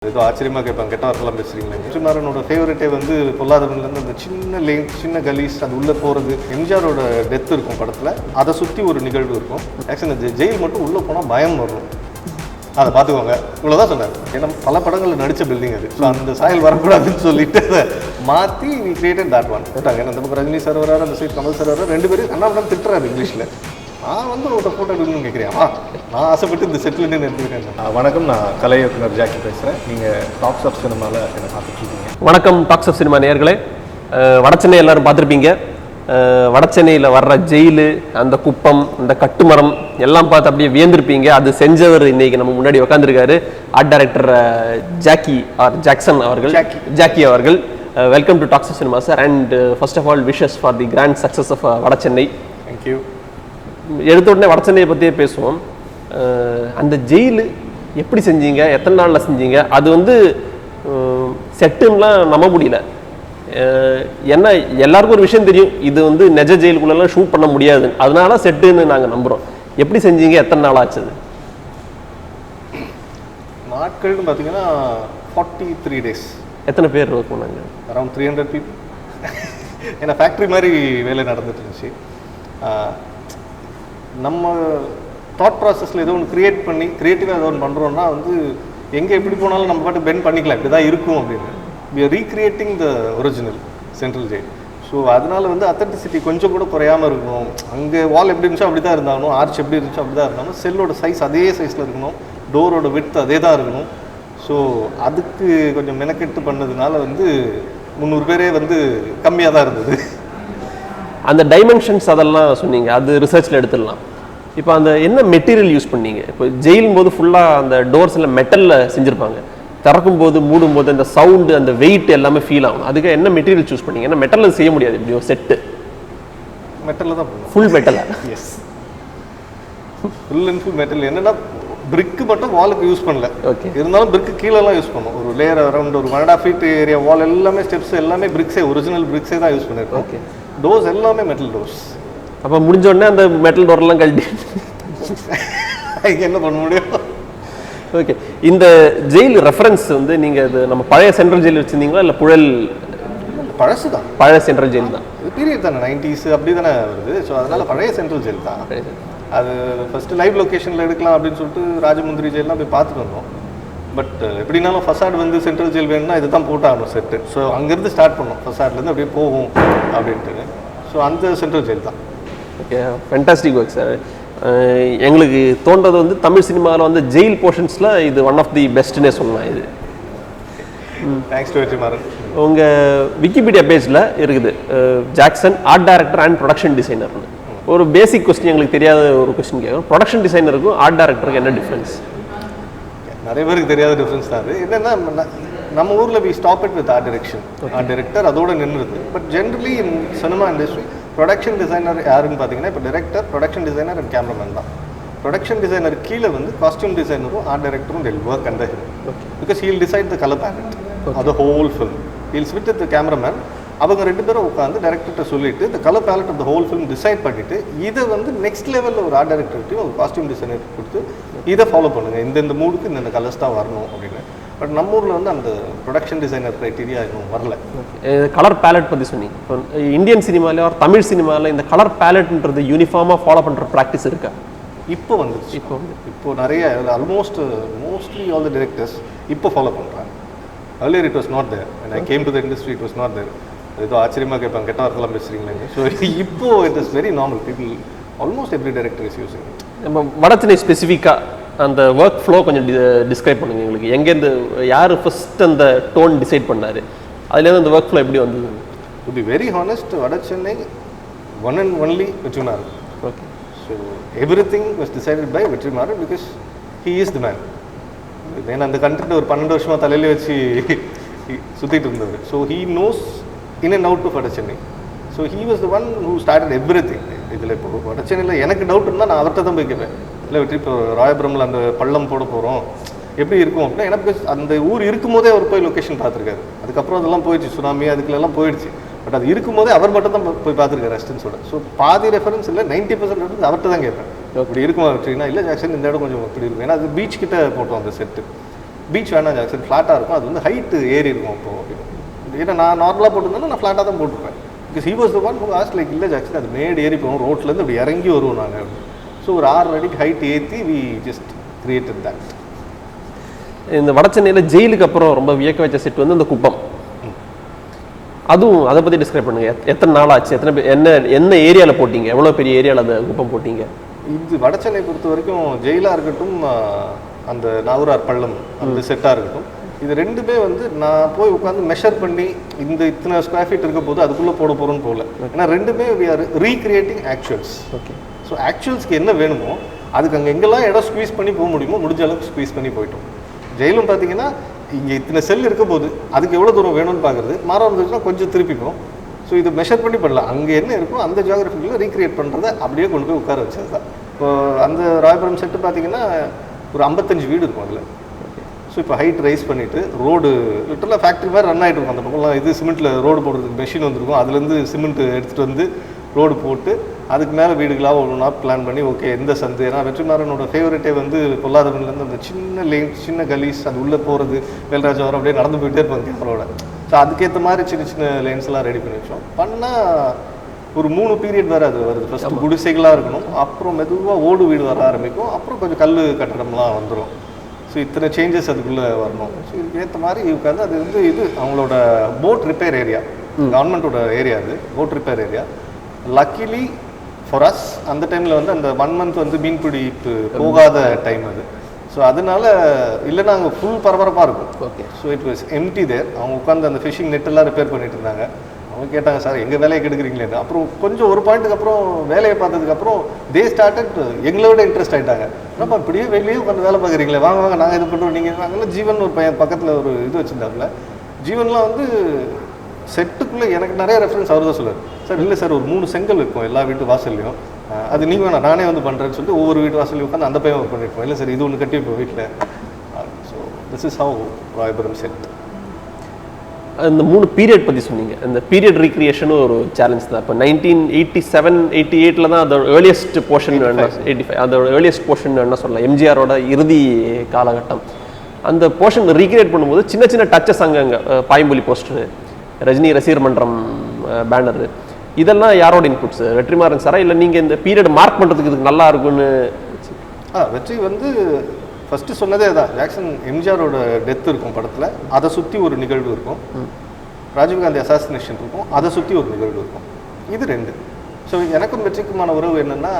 ஏதோ ஆச்சரியமாக கேட்பாங்க, கெட்ட வார்த்தைலாம் பேசுகிறீங்களா? எம்ஜிஆரோட ஃபேவரட்டே வந்து பொல்லாதவன்லேருந்து அந்த சின்ன லேன், சின்ன கலீஸ், அது உள்ளே போகிறது. எம்ஜிஆரோட டெத் இருக்கும் படத்தில், அதை சுற்றி ஒரு நிகழ்வு இருக்கும். ஆக்சுவலி அந்த ஜெயில் மட்டும் உள்ளே போனால் பயம் வரும், அதை பார்த்துக்கோங்க, இவ்வளோதான் சொன்னார். ஏன்னா பல படங்களில் நடித்த பில்டிங் அது. ஸோ அந்த சாயல் வரக்கூடாதுன்னு சொல்லிட்டு அதை மாற்றி நீ கிரியேட்டட் தட் ஒன் கேட்டாங்க. ஏன்னா அந்த பக்கம் ரஜினி சார் வராரு, அந்த சைட் கமல் சார் வராரு, ரெண்டு பேரும் கண்ணாபுரம் திட்டுறாரு இங்கிலீஷில். நான் வந்து ஒரு ஃபோட்டோ எடுக்கணும்னு கேட்குறேன். நான் ஆசைப்பட்டு இந்த செட்டில் நின்று எடுத்துக்கிறேன். வணக்கம், நான் கலை இயக்குனர் ஜாக்கி பேசுகிறேன். நீங்கள் டாக்ஸ் ஆஃப் சினிமாவில் என்னை பார்த்துட்ருக்கீங்க. வணக்கம் டாக்ஸ் ஆஃப் சினிமா நேயர்களே. வட சென்னை எல்லோரும் பார்த்துருப்பீங்க. வட சென்னையில் வர்ற ஜெயிலு, அந்த குப்பம், அந்த கட்டுமரம் எல்லாம் பார்த்து அப்படியே வியந்திருப்பீங்க. அது செஞ்சவர் இன்னைக்கு நம்ம முன்னாடி உட்காந்துருக்காரு, art director Jacki R Jackson அவர்கள். ஜாக்கி அவர்கள், welcome to Talks of Cinema sir. And first of all wishes for the grand success of Vada Chennai. Thank you. எடுத்த உடனே வட சென்னையை பற்றியே பேசுவோம். அந்த ஜெயிலு எப்படி செஞ்சீங்க, எத்தனை நாளில் செஞ்சீங்க? அது வந்து செட்டுன்னெலாம் நம்ப முடியல. ஏன்னா எல்லாருக்கும் ஒரு விஷயம் தெரியும், இது வந்து நெஜ ஜெயிலுக்குள்ளெல்லாம் ஷூட் பண்ண முடியாது, அதனால செட்டுன்னு நாங்கள் நம்புகிறோம். எப்படி செஞ்சீங்க, எத்தனை நாள் ஆச்சுது? நாட்கள்னு பார்த்தீங்கன்னா 43 days. எத்தனை பேர் ஒர்க் பண்ணாங்க? Around 300 people. ஏன்னா ஃபேக்ட்ரி மாதிரி வேலை நடந்துட்டு இருந்துச்சு. நம்ம தாட் ப்ராசஸில் ஏதோ ஒன்று க்ரியேட் பண்ணி க்ரியேட்டிவாக ஏதோ ஒன்று பண்ணுறோன்னா வந்து எங்கே எப்படி போனாலும் நம்ம பாட்டு பெண்ட் பண்ணிக்கலாம், இப்படி தான் இருக்கும் அப்படின்னு. We are recreating the original central jail. So அதனால வந்து அத்தென்டிசிட்டி கொஞ்சம் கூட குறையாமல் இருக்கணும். அங்கே வால் எப்படி இருந்துச்சோ அப்படி தான் இருந்தாலும், ஆர்ச் எப்படி இருந்துச்சோ அப்படி தான் இருந்தாலும், செல்லோட சைஸ் அதே சைஸில் இருக்கணும், டோரோட விட்த் அதே தான் இருக்கணும். ஸோ அதுக்கு கொஞ்சம் மெனக்கெட்டு பண்ணதுனால வந்து 300 பேரே வந்து கம்மியாக தான் இருந்தது. அந்த டைமென்ஷன்ஸ் அதெல்லாம் சொன்னீங்க, அது ரிசர்ச்சில் எடுத்துடலாம். இப்போ அந்த என்ன மெட்டீரியல் யூஸ் பண்ணீங்க? இப்போ ஜெயிலும் போது ஃபுல்லாக அந்த டோர்ஸ் எல்லாம் மெட்டலில் செஞ்சுருப்பாங்க, திறக்கும் போது மூடும் போது அந்த சவுண்டு, அந்த வெயிட் எல்லாமே ஃபீல் ஆகும். அதுக்கு என்ன மெட்டீரியல் சூஸ் பண்ணீங்க? ஏன்னா மெட்டலில் செய்ய முடியாது இப்படி செட்டு. மெட்டலில் தான் ஃபுல் மெட்டலாக? Yes, full and full metal. என்னென்னா பிரிக்கு மட்டும் வாலுக்கு யூஸ் பண்ணல. ஓகே, இருந்தாலும் பிரிக்கு கீழெல்லாம் யூஸ் பண்ணோம். ஒரு லேயர் அரௌண்ட் ஒரு 1.5 feet ஏரியா வால் எல்லாமே ஸ்டெப்ஸ் எல்லாமே பிரிக்ஸே, ஒரிஜினல் பிரிக்ஸே தான் யூஸ் பண்ணியிருக்கோம். ஓகே, டோர்ஸ் எல்லாமே மெட்டல் டோர்ஸ். அப்போ முடிஞ்ச உடனே அந்த மெட்டல் டோர்லாம் கழட்டி என்ன பண்ண முடியும்? ஓகே, இந்த ஜெயில் ரெஃபரன்ஸ் வந்து நீங்கள் இது நம்ம பழைய சென்ட்ரல் ஜெயில் வச்சுருந்தீங்களா இல்லை புழல்? பழசு தான், பழைய சென்ட்ரல் ஜெயில் தான். இது பீரியட் தானே, 90s அப்படி தானே வருது. ஸோ அதனால் பழைய சென்ட்ரல் ஜெயில் தான். அது ஃபஸ்ட்டு லைவ் லொக்கேஷனில் எடுக்கலாம் அப்படின்னு சொல்லிட்டு ராஜமுந்திரி ஜெயிலாம் போய் பார்த்துட்டு வந்தோம். பட் எப்படினாலும் ஃபசாட் வந்து சென்ட்ரல் ஜெயில் வேணும்னா இது தான் போட்டாகணும் செட்டு. ஸோ அங்கேருந்து ஸ்டார்ட் பண்ணோம், ஃபசாட்லேருந்து அப்படியே போகும் அப்படின்ட்டு. ஸோ அந்த சென்ட்ரல் ஜெயில் தான். Okay, fantastic work sir. எங்களுக்கு தோன்றது வந்து தமிழ் சினிமாவில் வந்து ஜெயில் போர்ஷன்ஸில் இது ஒன் ஆஃப் தி பெஸ்ட்னே சொல்லலாம். இது தேங்க்ஸ் டு வெற்றிமாறன். உங்கள் விக்கிபீடியா பேஜில் இருக்குது Jackson art director and production டிசைனர்னு. ஒரு பேசிக் கொஸ்டின், எங்களுக்கு தெரியாத ஒரு கொஸ்டின் கேட்கும். ப்ரொடக்ஷன் டிசைனருக்கும் ஆர்ட் டைரக்டருக்கு என்ன டிஃப்ரென்ஸ்? நிறைய பேருக்கு தெரியாத டிஃப்ரென்ஸ் தான் அது. என்னென்னா நம்ம ஊரில் we stop it with art direction, art director அதோட நின்றுது. But generally in cinema industry production designer யாருன்னு பார்த்தீங்கன்னா இப்போ director, production designer and cameraman தான். ப்ரொடக்ஷன் டிசைனர் கீழே வந்து காஸ்டியூம் டிசைனரும் ஆர்ட் டைரக்டரும் they'll work under him because he'll decide the color palette of the whole film. He'll switch with the cameraman. அவங்க ரெண்டு பேரும் உட்காந்து டைரக்டர்கிட்ட சொல்லிட்டு இந்த colour palette of the whole film decide பண்ணிவிட்டு இதை வந்து நெக்ஸ்ட் லெவலில் ஒரு ஆர்ட் டைரக்டர்கிட்டையும் ஒரு காஸ்டியூம் டிசைனருக்கு கொடுத்து இதை ஃபாலோ பண்ணுங்கள், இந்த மூடுக்கு இந்த கலர்ஸ் தான் வரணும் அப்படின்னு. பட் நம்ம ஊரில் வந்து அந்த ப்ரொடக்ஷன் டிசைனர் க்ரைட்டீரியா இன்னும் வரல. கலர் பேலட் பற்றி சொன்னீங்க. இப்போ இந்தியன் சினிமாவில் ஒரு தமிழ் சினிமாவில் இந்த கலர் பேலட்ன்றது யூனிஃபார்மாக ஃபாலோ பண்ணுற ப்ராக்டிஸ் இருக்கா? இப்போ வந்துருச்சு. இப்போ நிறைய மோஸ்ட்லி ஆல் த டிரெக்டர்ஸ் இப்போ ஃபாலோ பண்ணுறாங்க. earlier it was not there. When I came to the industry it was not there. ஏதோ ஆச்சரியமாக கேட்பாங்க, கெட்ட வார்த்தைலாம் பேசுகிறீங்களே. ஸோ இப்போ it is very normal. People almost every director is using it. நம்ம வட சென்னை ஸ்பெசிஃபிக்காக அந்த ஒர்க் ஃப்ளோ கொஞ்சம் டிஸ்கிரைப் பண்ணுங்கள் எங்களுக்கு. எங்கேருந்து யார் ஃபஸ்ட் அந்த டோன் டிசைட் பண்ணார், அதுலேருந்து அந்த ஒர்க் ஃப்ளோ எப்படி வந்தது? To be very honest, Vada Chennai one and only Vetrimaaran. Okay, so everything was decided by Vetrimaaran because he is the man. ஏன்னா அந்த கண்டென்ட் ஒரு 12 வருஷமாக தலையிலே வச்சு சுற்றிட்டு இருந்தவர். So he knows in and out to வட Chennai. So he was the one who started everything. இதில் இப்போ வட சென்னையில் எனக்கு டவுட் இருந்தால் நான் அவர்கிட்ட தான் போய் கேட்பேன். இல்லை வெற்றி, இப்போ ராயபுரமில் அந்த பள்ளம் போட போகிறோம் எப்படி இருக்கும் அப்படின்னா, ஏன்னா பிகாஸ் அந்த ஊர் இருக்கும் போதே அவர் போய் லொக்கேஷன் பார்த்துருக்காரு. அதுக்கப்புறம் அதெல்லாம் போயிடுச்சு, சுனாமி அதுக்குள்ளெல்லாம் போயிடுச்சு. பட் அது இருக்கும்போதே அவர் மட்டும் தான் போய் பார்த்துருக்காரு அசிஸ்டன்ஸோட. ஸோ பாதி ரெஃபரன்ஸ் இல்லை, 90% வந்து அவர்கிட்ட தான் கேட்பேன். அப்படி இருக்குமா வெற்றினா, இல்லை ஜாக்சன் இந்த இடம் கொஞ்சம் இப்படி இருக்கும். ஏன்னா அது பீச் கிட்ட போட்டோம் அந்த செட்டு. பீச் வேணாம் ஜாக்சன், ஃப்ளாட்டாக இருக்கும், அது வந்து ஹைட்டு ஏறி இருக்கும் அப்போ அப்படின்னு. ஏன்னா நான் நார்மலாக போட்டிருந்தேன்னா நான் ஃப்ளாட்டாக தான் போட்டிருப்பேன். Because he was the one who asked like இல்லை ஜாக்சன் அது மேடு ஏறி போகும், ரோட்லேருந்து அப்படி இறங்கி வருவோம் நாங்கள். ஸோ ஒரு 6 அடிக்கு ஹைட் ஏற்றி வி ஜஸ்ட் கிரியேட்டட் தட். இந்த வடசென்னையில் ஜெயிலுக்கு அப்புறம் ரொம்ப வியக்க வச்ச செட் வந்து இந்த குப்பம். அதுவும் அதை பற்றி டிஸ்கிரைப் பண்ணுங்க. எத்தனை நாள் ஆச்சு, எத்தனை பேர், என்ன ஏரியாவில் போட்டிங்க, எவ்வளோ பெரிய ஏரியாவில் அந்த குப்பம் போட்டிங்க? இது வடசென்னை பொறுத்த வரைக்கும் ஜெயிலாக இருக்கட்டும், அந்த நாவூரார் பள்ளம் அந்த செட்டாக இருக்கட்டும், இது ரெண்டுமே வந்து நான் போய் உட்காந்து மெஷர் பண்ணி இந்த இத்தனை ஸ்கொயர் ஃபீட் இருக்க போது அதுக்குள்ளே போட போகிறோன்னு போகல. ஏன்னா ரெண்டுமே we are recreating actuals. Okay. So ஆக்சுவல்ஸ்க்கு என்ன வேணுமோ அதுக்கு அங்கே எங்கெல்லாம் இடம் ஸ்குவீஸ் பண்ணி போக முடியுமோ முடிஞ்ச அளவுக்கு ஸ்குவீஸ் பண்ணி போயிட்டோம். ஜெயிலும் பார்த்தீங்கன்னா இங்கே இத்தனை செல் இருக்க போது அதுக்கு எவ்வளோ தூரம் வேணும்னு பார்க்குறது, மாறாக இருந்துச்சுன்னா கொஞ்சம் திருப்பிக்கும். ஸோ இதை மெஷர் பண்ணி பண்ணலாம். அங்கே என்ன இருக்கோ அந்த ஜியாகிரபிக்கில் ரீக்ரியேட் பண்ணுறதை அப்படியே கொண்டு போய் உட்கார வச்சது தான். இப்போ அந்த ராயபுரம் செட்டு பார்த்தீங்கன்னா ஒரு 55 வீடு இருக்கும் அதில். ஸோ இப்போ ஹைட் ரைஸ் பண்ணிவிட்டு ரோடு லிட்டரலாக ஃபேக்ட்ரி மாதிரி ரன் ஆகிட்டு இருக்கும். அந்த பக்கம்லாம் இது சிமெண்ட்டில் ரோடு போடுறதுக்கு மெஷின் வந்துருக்கும், அதுலேருந்து சிமெண்ட் எடுத்துகிட்டு வந்து ரோடு போட்டு அதுக்கு மேலே வீடுகளாக ஒன்று நாள் பிளான் பண்ணி ஓகே எந்த சந்து. ஏன்னா வெற்றிமாறனோட ஃபேவரட்டே வந்து பொல்லாதவன்லேருந்து அந்த சின்ன லேன் சின்ன கலீஸ் அது உள்ளே போகிறது, வேல்ராஜவரம் அப்படியே நடந்து போயிட்டே இருப்பாங்க கேமரோட. ஸோ அதுக்கேற்ற மாதிரி சின்ன சின்ன லேன்ஸ்லாம் ரெடி பண்ணி வச்சோம். பண்ணால் ஒரு 3 பீரியட் வேறு அது வருது. ஃபஸ்ட்டு குடிசைகளாக இருக்கணும், அப்புறம் மெதுவாக ஓடு வீடு வர ஆரம்பிக்கும், அப்புறம் கொஞ்சம் கல் கட்டடம்லாம் வந்துடும். ஸோ இத்தனை சேஞ்சஸ் அதுக்குள்ளே வரணும். ஸோ இதுக்கு ஏற்ற மாதிரி உட்காந்து அது வந்து இது அவங்களோட போட் ரிப்பேர் ஏரியா, கவர்மெண்ட்டோட ஏரியா, அது boat repair area. Luckily for us அந்த டைமில் வந்து அந்த 1 மந்த் வந்து மீன்பிடிப்பு போகாத டைம் அது. ஸோ அதனால இல்லைன்னா அங்கே ஃபுல் பரபரப்பாக இருக்கும். Okay. So it was empty there. அவங்க உட்காந்து அந்த ஃபிஷிங் நெட்டெல்லாம் ரிப்பேர் பண்ணிட்டு இருந்தாங்க. அவங்க கேட்டாங்க சார் எங்கள் வேலையை கெடுக்குறீங்களே. அப்புறம் கொஞ்சம் ஒரு பாயிண்ட்டுக்கு அப்புறம் வேலையை பார்த்ததுக்கப்புறம் தே ஸ்டார்டட் எங்களோட இன்ட்ரெஸ்ட் ஆகிட்டாங்க. என்னப்பா இப்படியே வெளியே உட்காந்து வேலை பார்க்குறீங்களே, வாங்க வாங்க நாங்கள் இது பண்ணுறோம். நீங்கள் நாங்களாம் ஜீவன் ஒரு பையன் பக்கத்தில் ஒரு இது வச்சுருந்தாப்புல. ஜீவன்லாம் வந்து செட்டுக்குள்ளே எனக்கு நிறைய ரெஃபரன்ஸ் அவர் தான் சொல்லுவார். சார் இல்லை சார் ஒரு 3 செங்கல் இருக்கும் எல்லா வீட்டு வாசல்லையும், அது நீங்கள் வேணாம் நானே வந்து பண்ணுறேன்னு சொல்லிட்டு ஒவ்வொரு வீட்டு வாசல்லையும் உட்காந்து அந்த பையன் ஒர்க் பண்ணியிருப்போம். இல்லை சார் இது ஒன்று கட்டி வைப்போம் வீட்டில். So this is how Royapuram set. அந்த 3 பீரியட் பற்றி சொன்னீங்க. அந்த பீரியட் ரீக்ரியேஷனும் ஒரு சேலஞ்ச் தான். இப்போ 1987, 88 தான் அதோட ஏர்லியஸ்ட் போர்ஷன், 85 அதோட ஏர்லியஸ்ட் போர்ஷன் என்ன சொல்லலாம், எம்ஜிஆரோட இறுதி காலகட்டம். அந்த போர்ஷன் ரீக்ரியேட் பண்ணும்போது சின்ன சின்ன டச்சஸ் அங்கே பாயம்புலி போஸ்டரு, ரஜினி ரசிகர் மன்றம் பேனரு, இதெல்லாம் யாரோட இன்புட்ஸ்? வெற்றிமாறன் சாரா இல்லை நீங்கள் இந்த பீரியட் மார்க் பண்ணுறதுக்கு இதுக்கு நல்லா இருக்குன்னு? வெற்றி வந்து ஃபஸ்ட்டு சொன்னதே தான், ஜாக்சன் எம்ஜிஆரோட டெத் இருக்கும் படத்தில், அதை சுற்றி ஒரு நிகழ்வு இருக்கும். ராஜீவ்காந்தி அசாசினேஷன் இருக்கும், அதை சுற்றி ஒரு நிகழ்வு இருக்கும். இது 2. ஸோ எனக்கும் வெற்றிக்குமான உறவு என்னென்னா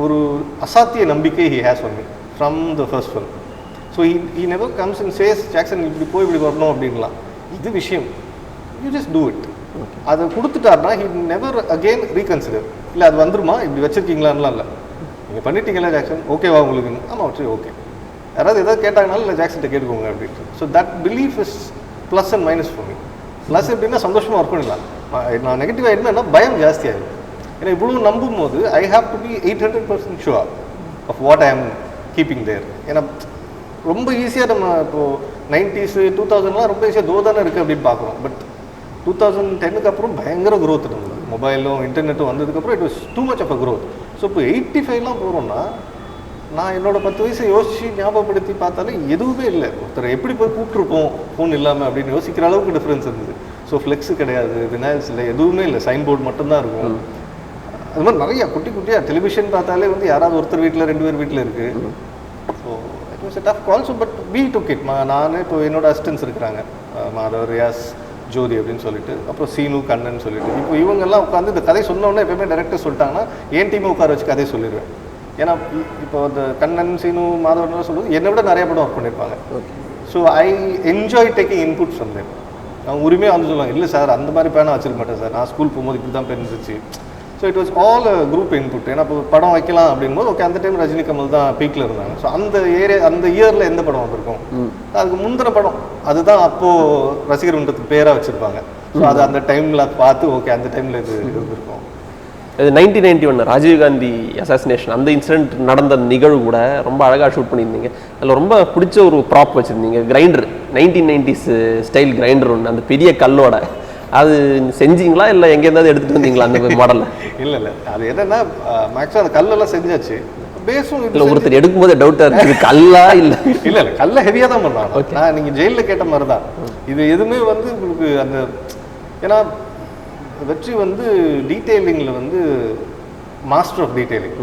ஒரு அசாத்திய நம்பிக்கை he has won me from the first film. So he never comes and says Jackson இப்படி போய் இப்படி வரணும் அப்படின்லாம். இது விஷயம், யூ ஜஸ்ட் டூ இட். அதை கொடுத்துட்டாருனா ஹி நெவர் அகெயின் ரீகன்சிடர். இல்லை அது வந்துருமா இப்படி வச்சுருக்கீங்களான்லாம் இல்லை, நீங்கள் பண்ணிட்டீங்களா ஜாக்சன் ஓகேவா உங்களுக்கு? ஆமாம் சரி ஓகே. யாராவது எதாவது கேட்டாங்கனாலும் இல்லை ஜாக்சன்கிட்ட கேட்டுக்கோங்க அப்படின்ட்டு. So that belief is plus and minus for me. Plus எப்படின்னா சந்தோஷமாக ஒர்க் பண்ணிடலாம். நான் நெகட்டிவாக என்னன்னா பயம் ஜாஸ்தியாகிடும். ஏன்னா இவ்வளோ நம்பும் போது I have to be 800% sure of what I am keeping தேர். ஏன்னா ரொம்ப ஈஸியாக நம்ம இப்போது 90s 2000லாம் ரொம்ப ஈஸியாக தானே இருக்குது அப்படின்னு பார்க்குறோம். பட் 2010க்கு அப்புறம் பயங்கர க்ரோத் இருந்தது. மொபைலும் இன்டர்நெட்டும் வந்ததுக்கப்புறம் it was too much of a growth. So இப்போ 85லாம் போகிறோன்னா நான் என்னோட 10 வயசை யோசித்து ஞாபகப்படுத்தி பார்த்தாலும் எதுவுமே இல்லை. ஒருத்தர் எப்படி போய் கூப்பிட்ருப்போம் ஃபோன் இல்லாமல் அப்படின்னு யோசிக்கிற அளவுக்கு டிஃப்ரென்ஸ் இருந்தது. ஸோ ஃப்ளெக்ஸு கிடையாது, வினாயில்ஸ் இல்லை, எதுவுமே இல்லை, சைன் போர்டு மட்டும்தான் இருக்கும். அது மாதிரி நிறையா குட்டி குட்டியாக டெலிவிஷன் பார்த்தாலே வந்து யாராவது ஒருத்தர் வீட்டில் 2 பேர் வீட்டில் இருக்குது. So it was a tough call so but we took it. நானே இப்போ என்னோட அசிஸ்டன்ஸ் இருக்கிறாங்க, மாதவர், ரியாஸ், ஜோதி அப்படின்னு சொல்லிட்டு, அப்புறம் சீனு, கண்ணன் சொல்லிட்டு. இப்போ இவங்கெல்லாம் உட்காந்து இந்த கதை சொன்னோன்னே எப்பவுமே டேரக்டர் சொல்லிட்டாங்கன்னா என் டீமை உட்கார வச்சு கதையை சொல்லிடுவேன். ஏன்னா இப்போ அந்த கண்ணன், சீனு, மாதவர்லாம் சொல்லுவது என்னை விட நிறைய படம் ஒர்க் பண்ணியிருப்பாங்க. So I enjoy taking input from them. அவங்க உரிமையாக வந்து சொல்லுவாங்க, இல்லை சார் அந்த மாதிரி பேனா வச்சிருக்க மாட்டேன் சார், நான் ஸ்கூல் போகும்போது இப்படி தான் பேன் இருந்துச்சு. So it was all group input. ஏன்னா இப்போ படம் வைக்கலாம் அப்படிங்கும்போது ஓகே அந்த டைம் ரஜினி கமல் தான் பீக்கில் இருந்தாங்க. ஸோ அந்த அந்த இயரில் எந்த படம் வந்திருக்கும், அதுக்கு முந்தின படம் அதுதான் அப்போது ரசிகர் மன்றத்துக்கு பேராக வச்சுருப்பாங்க. ஸோ அது அந்த டைமில் பார்த்து ஓகே அந்த டைமில் இது இருந்திருக்கும். இது 1991 ராஜீவ்காந்தி அசாசினேஷன் அந்த இன்சிடென்ட் நடந்த நிகழ்வு கூட ரொம்ப அழகாக ஷூட் பண்ணியிருந்தீங்க. அதில் ரொம்ப பிடிச்ச ஒரு ப்ராப் வச்சுருந்தீங்க, கிரைண்டர், 1990s ஸ்டைல் கிரைண்டர் ஒன்று, அந்த பெரிய கல்லோட. அது செஞ்சீங்களா இல்லை எங்கேருந்தாவது எடுத்துகிட்டு வந்தீங்களா அந்த மாடலில்? இல்லை அது என்னென்னா மேக்ஸிமம் அந்த கல்லெல்லாம் செஞ்சாச்சு. பேஸும் இல்லை ஒருத்தர் எடுக்கும்போது டவுட்டாக இருக்குது கல்லா இல்லை இல்லை கல்ல ஹெவியாக தான் பண்ணுறாங்க. நான் நீங்கள் ஜெயிலில் கேட்ட மாதிரி தான் இது எதுவுமே வந்து உங்களுக்கு அந்த ஏன்னா வெற்றி வந்து டீட்டெயிலிங்கில் வந்து மாஸ்டர் ஆஃப் டீட்டெயிலிங்.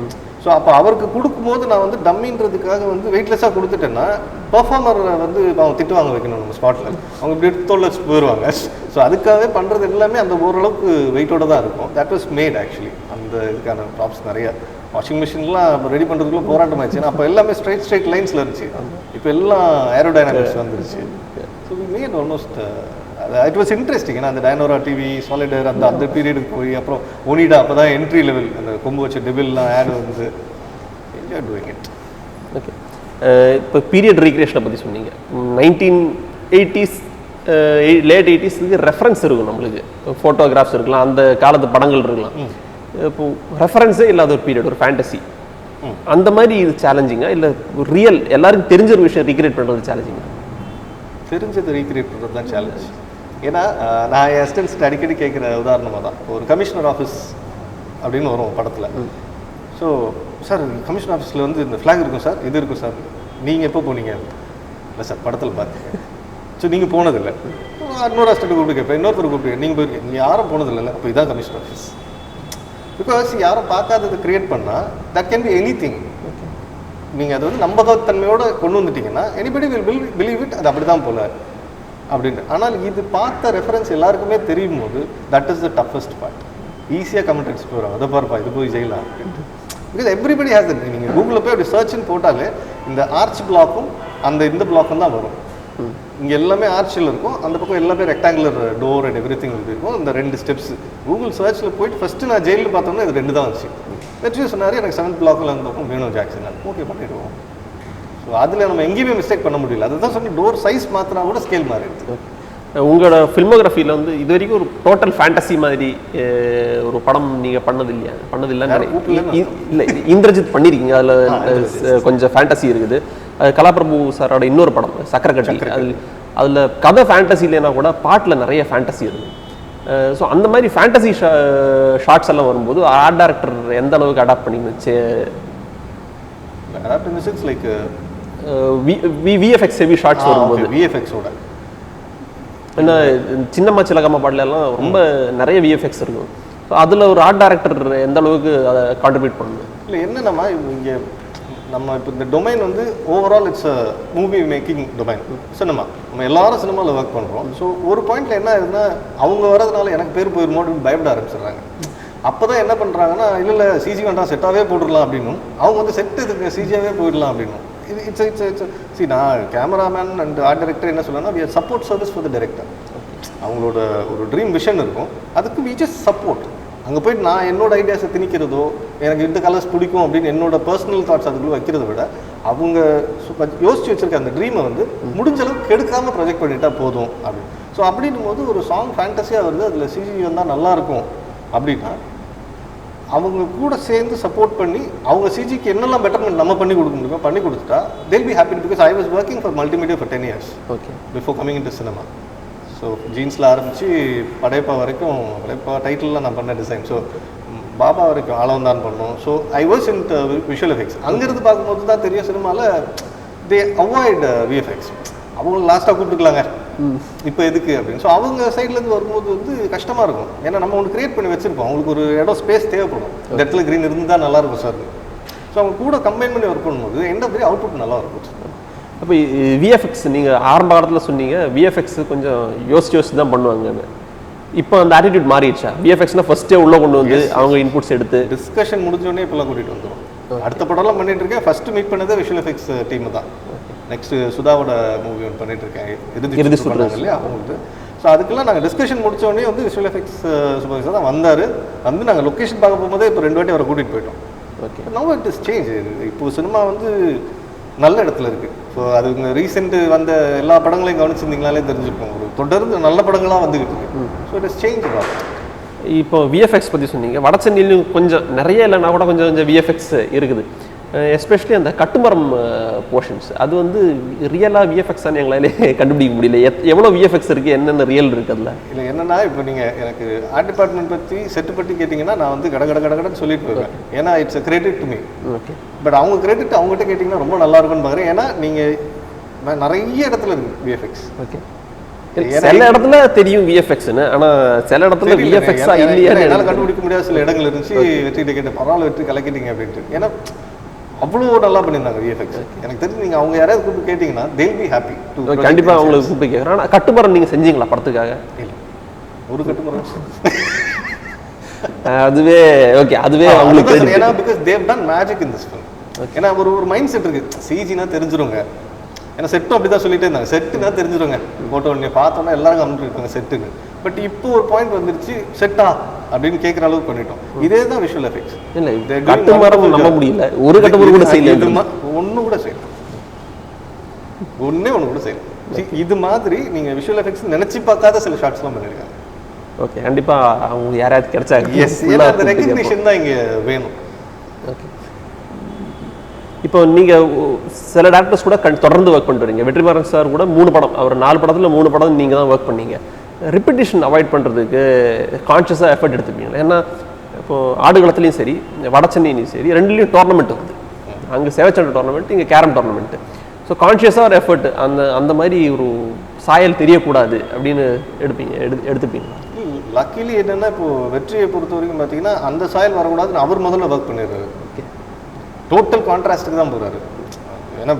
ஸோ அப்போ அவருக்கு கொடுக்கும்போது நான் வந்து டம்மின்றதுக்காக வந்து வெயிட்லெஸ்ஸாக கொடுத்துட்டேன்னா பர்ஃபார்மரை வந்து அவங்க திட்டு வாங்க வைக்கணும் நம்ம ஸ்பாட்டில். அவங்க இப்படி எடுத்து தோல் வச்சு போயிடுவாங்க. ஸோ அதுக்காகவே பண்ணுறது எல்லாமே அந்த ஓரளவுக்கு வெயிட்டோட தான் இருக்கும். That was made actually. அந்த இதுக்கான ப்ராப்ஸ் நிறைய வாஷிங் மிஷின்லாம் ரெடி பண்ணுறதுக்குள்ள போராட்டம் ஆயிடுச்சு. ஏன்னா அப்போ எல்லாமே ஸ்ட்ரைட் லைன்ஸில் இருந்துச்சு. இப்போ எல்லாம் ஏரோடைனாமிக்ஸ் வந்துருச்சு. So we made almost it was interesting. ஏன்னா அந்த டைனோரா டிவி சாலிடர் அந்த பீரியடுக்கு போய் அப்புறம் ஒனிடா அப்போ தான் என்ட்ரி லெவல் அந்த கொம்பு வச்ச டெபிள்லாம் ஆட் வந்து என்ஜாய் டூயிங் இட். ஓகே, இப்போ பீரியட் ரீக்ரியேஷனை பற்றி சொன்னீங்க. 1980s லேட் 80s ரெஃபரன்ஸ் இருக்கும் நம்மளுக்கு. ஃபோட்டோகிராஃப்ஸ் இருக்கலாம், அந்த காலத்து படங்கள் இருக்கலாம். இப்போ ரெஃபரன்ஸே இல்லாத ஒரு பீரியட், ஒரு ஃபேண்டசி, அந்த மாதிரி இது சேலஞ்சிங்கா இல்லை ரியல் எல்லாருக்கும் தெரிஞ்ச ஒரு விஷயம் ரீக்ரியேட் பண்ணுறது சேலஞ்சிங்கா? தெரிஞ்சது ரீக்ரியேட் பண்ணுறது தான் சேலஞ்ச். ஏன்னா நான் என் ஸ்டூடெண்ட்ஸ்க்கு அடிக்கடி கேட்குற உதாரணமாக தான் ஒரு கமிஷனர் ஆஃபீஸ் அப்படின்னு வரும் படத்தில். ஸோ சார் கமிஷனர் ஆஃபீஸில் வந்து இந்த ஃப்ளாக் இருக்கும் சார், இது இருக்கும் சார், நீங்கள் எப்போ போனீங்க? இல்லை சார் படத்தில் பார்த்தீங்க. ஸோ நீங்கள் போனதில்லை. இன்னொரு அசிஸ்டன்ட் கூப்பிட்டு கேட்பேன், இன்னொருத்தர் கூப்பிட்டு நீங்கள் போயிருக்கீங்க, நீங்கள் யாரும் போனதில்லை. அப்போ இதான் கமிஷனர் ஆஃபீஸ். பிகாஸ் யாரும் பார்க்காதது கிரியேட் பண்ணால் that can be any thing. நீங்கள் அதை வந்து நம்பகத்தன்மையோடு கொண்டு வந்துட்டீங்கன்னா எனிபடி வில் பிலீவ் இட், அது அப்படி தான் போல அப்படின்ட்டு. ஆனால் இது பார்த்த ரெஃபரன்ஸ் எல்லாருக்குமே தெரியும் போது that is the toughest part. ஈஸியாக கமெண்ட் அடிச்சுட்டு வரும், அதை பார்ப்பா இது போய் செய்யலாம் அப்படின்ட்டு. Because everybody has that. நீங்கள் கூகுளில் போய் அப்படி சர்ச்னு போட்டாலே இந்த ஆர்ச் பிளாக்கும் இந்த பிளாக்கும் தான் வரும். இங்கே எல்லாமே ஆர்ச்சில் இருக்கும், அந்த பக்கம் எல்லாமே rectangular door and every thing இருக்கும். இந்த 2 ஸ்டெப்ஸ் கூகுள் சர்ச்சில் போயிட்டு ஃபஸ்ட்டு நான் ஜெயிலில் பார்த்தோம்னா இது 2 தான் வந்துச்சு. வெற்றி சொன்னார் எனக்கு 7th பிளாக்கில் அந்த பக்கம் வேணும் ஜாக்சன். ஓகே பண்ணிடுவோம். ஸோ அதில் நம்ம எங்கேயுமே மிஸ்டேக் பண்ண முடியல. அதுதான் சொல்லி டோர் சைஸ் மாற்றினா கூட ஸ்கேல் மாறிடுது. உங்களோட ஃபில்மோகிராஃபியில் வந்து இது வரைக்கும் ஒரு டோட்டல் ஃபேண்டசி மாதிரி ஒரு படம் நீங்கள் பண்ணது இல்லையா? பண்ணதில்லை. இல்லை, இந்திரஜித் பண்ணியிருக்கீங்க, அதில் கொஞ்சம் ஃபேண்டசி இருக்குது. கலாபிரபு சாரோட இன்னொரு படம் சக்கரக்கட்டி, அதில் கதை ஃபேண்டசி இல்லைன்னா கூட பாட்டில் நிறைய ஃபேண்டசி இருக்குது. ஸோ அந்த மாதிரி ஃபேண்டசி ஷார்ட்ஸ் எல்லாம் வரும்போது ஆர்ட் டைரக்டர் எந்த அளவுக்கு அடாப்ட் பண்ணிருந்துச்சு? Adapt in the sense like VFX heavy shots வரும்போது விஎஃப்எக்ஸோட என்ன சின்னம்மா சிலகம்மா பாடலாம் ரொம்ப நிறைய விஎஃப்எக்ஸ் இருக்கும். ஸோ அதில் ஒரு ஆர்ட் டைரக்டர் எந்த அளவுக்கு அதை கான்ட்ரிபியூட் பண்ணணும்? இல்லை என்னென்னமா இங்கே நம்ம இப்போ இந்த டொமைன் வந்து overall it's a movie making domain. Cinema நம்ம எல்லாரும் சினிமாவில் ஒர்க் பண்ணுறோம். ஸோ ஒரு பாயிண்டில் என்ன ஆகுதுன்னா அவங்க வரதுனால எனக்கு பேர் போயிருமோ அப்படின்னு பயப்பட ஆரம்பிச்சிடுறாங்க. அப்போ தான் என்ன பண்ணுறாங்கன்னா இல்லை சிஜி வேண்டாம் செட்டாகவே போட்டுடலாம் அப்படின்னும், அவங்க வந்து செட்டு இதுக்கு சிஜியாகவே போயிடலாம் அப்படின்னும். இது இட்ஸ் நான் கேமராமேன் அண்ட் ஆர்ட் டைரக்டர் என்ன சொல்லணும்னா we are support service for the director. அவங்களோட ஒரு ட்ரீம் விஷன் இருக்கும், அதுக்கு வி ஜஸ்ட் சப்போர்ட். அங்கே போய்ட்டு நான் என்னோட ஐடியாஸை திணிக்கிறதோ எனக்கு இந்த கலர்ஸ் பிடிக்கும் அப்படின்னு என்னோட பர்சனல் தாட்ஸ் அதுக்குள்ளே வைக்கிறத விட அவங்க யோசிச்சு வச்சிருக்க அந்த ட்ரீமை வந்து முடிஞ்ச அளவுக்கு கெடுக்காமல் ப்ரொஜெக்ட் பண்ணிட்டா போதும் அப்படின்னு. ஸோ அப்படின்னும் போது ஒரு சாங் ஃபேண்டஸியாக வருது, அதில் சிஜி வந்தால் நல்லாயிருக்கும் அப்படின்னா அவங்க கூட சேர்ந்து சப்போர்ட் பண்ணி அவங்க சிஜிக்கு என்னெல்லாம் பெட்டர்மெண்ட் நம்ம பண்ணி கொடுக்க முடியுமோ பண்ணி கொடுத்துட்டா they'll be happy because I was working for multimedia for 10 years before coming into cinema. So ஜீன்ஸில் ஆரம்பித்து படைப்பா வரைக்கும், படைப்பா டைட்டில்லாம் நான் பண்ண டிசைன், ஸோ பாபா வரைக்கும் அளவந்தான் பண்ணோம். So I was in visual effects. அங்கேருந்து பார்க்கும்போது தான் தெரியும் சினிமாவில் தே அவாய்ட் விஎஃப்எக்ஸ். அவங்க லாஸ்ட்டாக கூப்பிட்டுக்கலாங்க இப்போ எதுக்கு அப்படின்னு. ஸோ அவங்க சைட்லேருந்து வரும்போது வந்து கஷ்டமாக இருக்கும். ஏன்னா நம்ம ஒன்று கிரியேட் பண்ணி வச்சுருப்போம், அவங்களுக்கு ஒரு இடம் ஸ்பேஸ் தேவைப்படும். இந்த இடத்துல க்ரீன் இருந்தால் நல்லாயிருக்கும் சார். ஸோ அவங்க கூட கம்பைன் பண்ணி ஒர்க் பண்ணும்போது எண்ட் ஆஃப் தி அவுட்புட் நல்லா இருக்கும். அப்போ விஎஃப்எக்ஸ் நீங்கள் ஆரம்ப காலத்தில் சொன்னீங்க விஎஃப்எக்ஸ் கொஞ்சம் யோசிச்சு தான் பண்ணுவாங்கன்னு. இப்போ அந்த ஆட்டிடியூட் மாறிடுச்சா? விஎஃப்எக்ஸ்னால் ஃபஸ்ட்டே உள்ளே கொண்டு வந்து அவங்க இன்புட்ஸ் எடுத்து டிஸ்கஷன் முடிஞ்சோடனே இப்போலாம் கூட்டிகிட்டு வந்துடும். அடுத்த படம்லாம் பண்ணிட்டு இருக்கேன். ஃபஸ்ட்டு மீட் பண்ணதே விஷுவல் எஃபெக்ட்ஸ் டீம் தான். நெக்ஸ்ட்டு சுதாவோட மூவி ஒன்று பண்ணிட்டு இருக்கேன், இறுதி சொல்கிறாங்க இல்லையா அவங்களுக்கு. ஸோ அதுக்கெல்லாம் நாங்கள் டிஸ்கஷன் முடித்தோடனே வந்து விஷுவல் எஃபெக்ட்ஸ் சூப்பர்வைசர் தான் வந்தார். வந்து நாங்கள் லொக்கேஷன் பார்க்க போகும்போதே இப்போ 2 வாட்டி அவரை கூட்டிகிட்டு போயிட்டோம். Okay, now it is change. இப்போ சினிமா வந்து நல்ல இடத்துல இருக்குது. ஸோ அது ரீசெண்ட் வந்த எல்லா படங்களையும் கவனிச்சிருந்தீங்களாலே தெரிஞ்சுருக்கோம், ஒரு தொடர்ந்து நல்ல படங்களாக வந்துக்கிட்டு இருக்கு. So it is change. இப்போ விஎஃப்எக்ஸ் பற்றி சொன்னீங்க. வட சென்னையிலும் கொஞ்சம் நிறைய இல்லைனா கூட கொஞ்சம் விஎஃப்எக்ஸ் இருக்குது. எஸ்பெஷலி அந்த கட்டுமரம் போர்ஷன்ஸ் அது வந்து ரியலாக விஎஃப்எக்ஸான்னு எங்களாலே கண்டுபிடிக்க முடியல. எவ்வளோ விஎஃப்எக்ஸ் இருக்குது, என்னென்ன ரியல் இருக்குது அதில்? இல்லை என்னன்னா, இப்போ நீங்கள் எனக்கு ஆர்ட் டிபார்ட்மெண்ட் பற்றி செட்டு பற்றி கேட்டிங்கன்னா நான் வந்து கடன்னு சொல்லிட்டு போவேன். ஏன்னா it's a credit to me. Okay. But அவங்க கிரெடிட் அவங்ககிட்ட கேட்டிங்கன்னா ரொம்ப நல்லா இருக்கும்னு பார்க்குறேன். ஏன்னா நீங்கள் நிறைய இடத்துல இருக்குது விஎஃப்எக்ஸ். ஓகே. சில இடத்துல தெரியும் விஎஃப்எக்ஸ்னு, ஆனால் சில இடத்துல விஎஃப்எக்ஸா இல்லையா என்னால் கண்டுபிடிக்க முடியாத சில இடங்கள் இருந்துச்சு. வெற்றிகிட்ட கேட்டு பரவாயில்ல வெற்றி கலக்கிட்டீங்க அப்படின்ட்டு. ஏன்னா அவ்வளோ நல்லா பண்ணியிருந்தாங்க விஎஃப்எக்ஸ். எனக்கு தெரிஞ்சு நீங்கள் அவங்க யாராவது கூப்பிட்டு கேட்டிங்கன்னா they'll be happy to. கண்டிப்பாக அவங்களுக்கு கூப்பிட்டு கேட்குறேன். ஆனால் கட்டுமரம் நீங்கள் செஞ்சீங்களா படத்துக்காக? இல்லை, ஒரு கட்டுமரம். அதுவே ஓகே, அதுவே அவங்களுக்கு ஏன்னா because they done magic in this film. ஏன்னா ஒரு மைண்ட் செட் இருக்குது, சிஜினா தெரிஞ்சிருங்க. ஏன்னா செட்டும் அப்படி தான் சொல்லிட்டே இருந்தாங்க, செட்டுனா தெரிஞ்சிருங்க, ஃபோட்டோ ஒன்று பார்த்தோன்னா எல்லாரும் கம்மிட்டு இருக்காங்க செட்டுன்னு. பட் இப்போ ஒரு பாயிண்ட் வந்துருச்சு, செட்டா அப்படின்னு கேட்குற அளவுக்கு பண்ணிட்டோம். இதே தான் விஷுவல் எஃபெக்ட்ஸ். இல்லை கட்டுமரம் நம்ப முடியல, ஒரு கட்டுமரம் கூட செய்யல, ஒன்று கூட செய்யலாம், ஒன்று கூட செய்யலாம். இது மாதிரி நீங்கள் விஷுவல் எஃபெக்ட்ஸ் நினச்சி பார்க்காத சில ஷார்ட்ஸ்லாம் பண்ணியிருக்காங்க. ஓகே, கண்டிப்பாக அவங்க யாராவது கிடைச்சா எஸ், ஏன்னா அந்த ரெகக்னிஷன் தான் இங்கே வேணும். ஓகே. இப்போ நீங்கள் சில டேரக்டர்ஸ் கூட தொடர்ந்து ஒர்க் பண்ணுறீங்க. வெற்றிமாறன் சார் கூட 3 படம், அவர் 4 படத்தில் 3 படம் நீங்கள் தான் ஒர்க் பண்ணீங்க. ரிப்பிட்டேஷன் அவாய்ட் பண்ணுறதுக்கு கான்ஷியஸாக எஃபர்ட் எடுத்துப்பீங்களா? ஏன்னா இப்போது ஆடுகளத்துலேயும் சரி, வட சென்னையிலையும் சரி, ரெண்டுலேயும் டோர்னமெண்ட் வருது. அங்கே சேவச்சண்டை டோர்னமெண்ட், இங்கே கேரம் டோர்னமெண்ட்டு. ஸோ கான்ஷியஸாக ஒரு எஃபர்ட், அந்த மாதிரி ஒரு சாயல் தெரியக்கூடாது அப்படின்னு எடுத்துப்பீங்களா? லக்கிலி என்னென்னா இப்போது வெற்றியை பொறுத்த வரைக்கும் பார்த்தீங்கன்னா அந்த சாயல் வரக்கூடாதுன்னு அவர் முதல்ல ஒர்க் பண்ணிடுறாரு. ஓகே, டோட்டல் கான்ட்ராஸ்ட்டுக்கு தான் போகிறாரு. ஏன்னா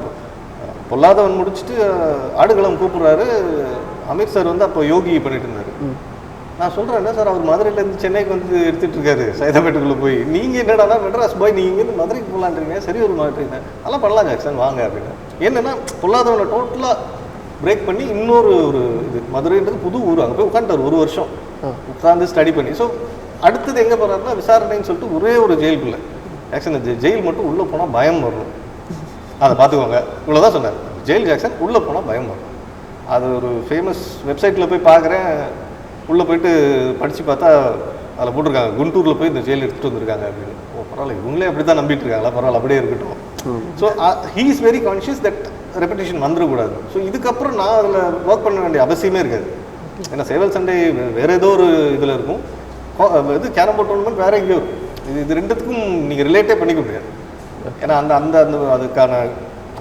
பொல்லாதவன் முடிச்சுட்டு ஆடுகளம் கூப்பிட்றாரு. அமீர் சார் வந்து அப்போ யோகி பண்ணிட்டு இருந்தார். நான் சொல்கிறேன், என்ன சார் அவர் மதுரையிலேருந்து சென்னைக்கு வந்து எடுத்துகிட்டு இருக்காரு, சைதாப்பேட்டுக்குள்ளே போய். நீங்கள் என்னடா மெட்ராஸ் போய் நீங்கள் இங்கேருந்து மதுரைக்கு போகலான்றீங்க, சரி ஒரு மாதிரி அதெல்லாம் பண்ணலாம் ஜாக்சன் வாங்க அப்படின்னு. என்னென்னா பொல்லாதவனை டோட்டலாக பிரேக் பண்ணி இன்னொரு இது மதுரைன்றது புது ஊர், அங்கே போய் உட்காந்துட்டார் 1 வருஷம் உட்காந்து ஸ்டடி பண்ணி. ஸோ அடுத்தது எங்கே போகிறாருன்னா விசாரணைன்னு சொல்லிட்டு ஒரே ஒரு ஜெயிலுக்குள்ளே. ஆக்சுவலி ஜெயில் மட்டும் உள்ளே போனால் பயம் வரும், அதை பார்த்துக்கோங்க, இவ்வளோதான் சொன்னார். ஜெயில் ஜாக்சன் உள்ளே போனால் பயம் வரும். அது ஒரு ஃபேமஸ் வெப்சைட்டில் போய் பார்க்குறேன், உள்ளே போயிட்டு படித்து பார்த்தா அதில் போட்டிருக்காங்க குண்டூரில் போய் இந்த ஜெயில் எடுத்துகிட்டு வந்திருக்காங்க அப்படின்னு. ஓ பரவாயில்ல, இவங்களே அப்படி தான் நம்பிட்டு இருக்காங்களா, பரவாயில்ல அப்படியே இருக்கட்டும். So he is very conscious that repetition வந்துடக்கூடாது. ஸோ இதுக்கப்புறம் நான் அதில் ஒர்க் பண்ண வேண்டிய அவசியமே இருக்காது. ஏன்னா சேவல் சண்டே வேறு ஏதோ ஒரு இதில் இருக்கும், இது கேரம் போர்ட் டோர்னமெண்ட் வேறு எங்கேயோ இருக்கும். இது ரெண்டுத்துக்கும் நீங்கள் ரிலேட்டே பண்ணிக்க முடியாது. ஏன்னா அந்த அந்த அந்த அதுக்கான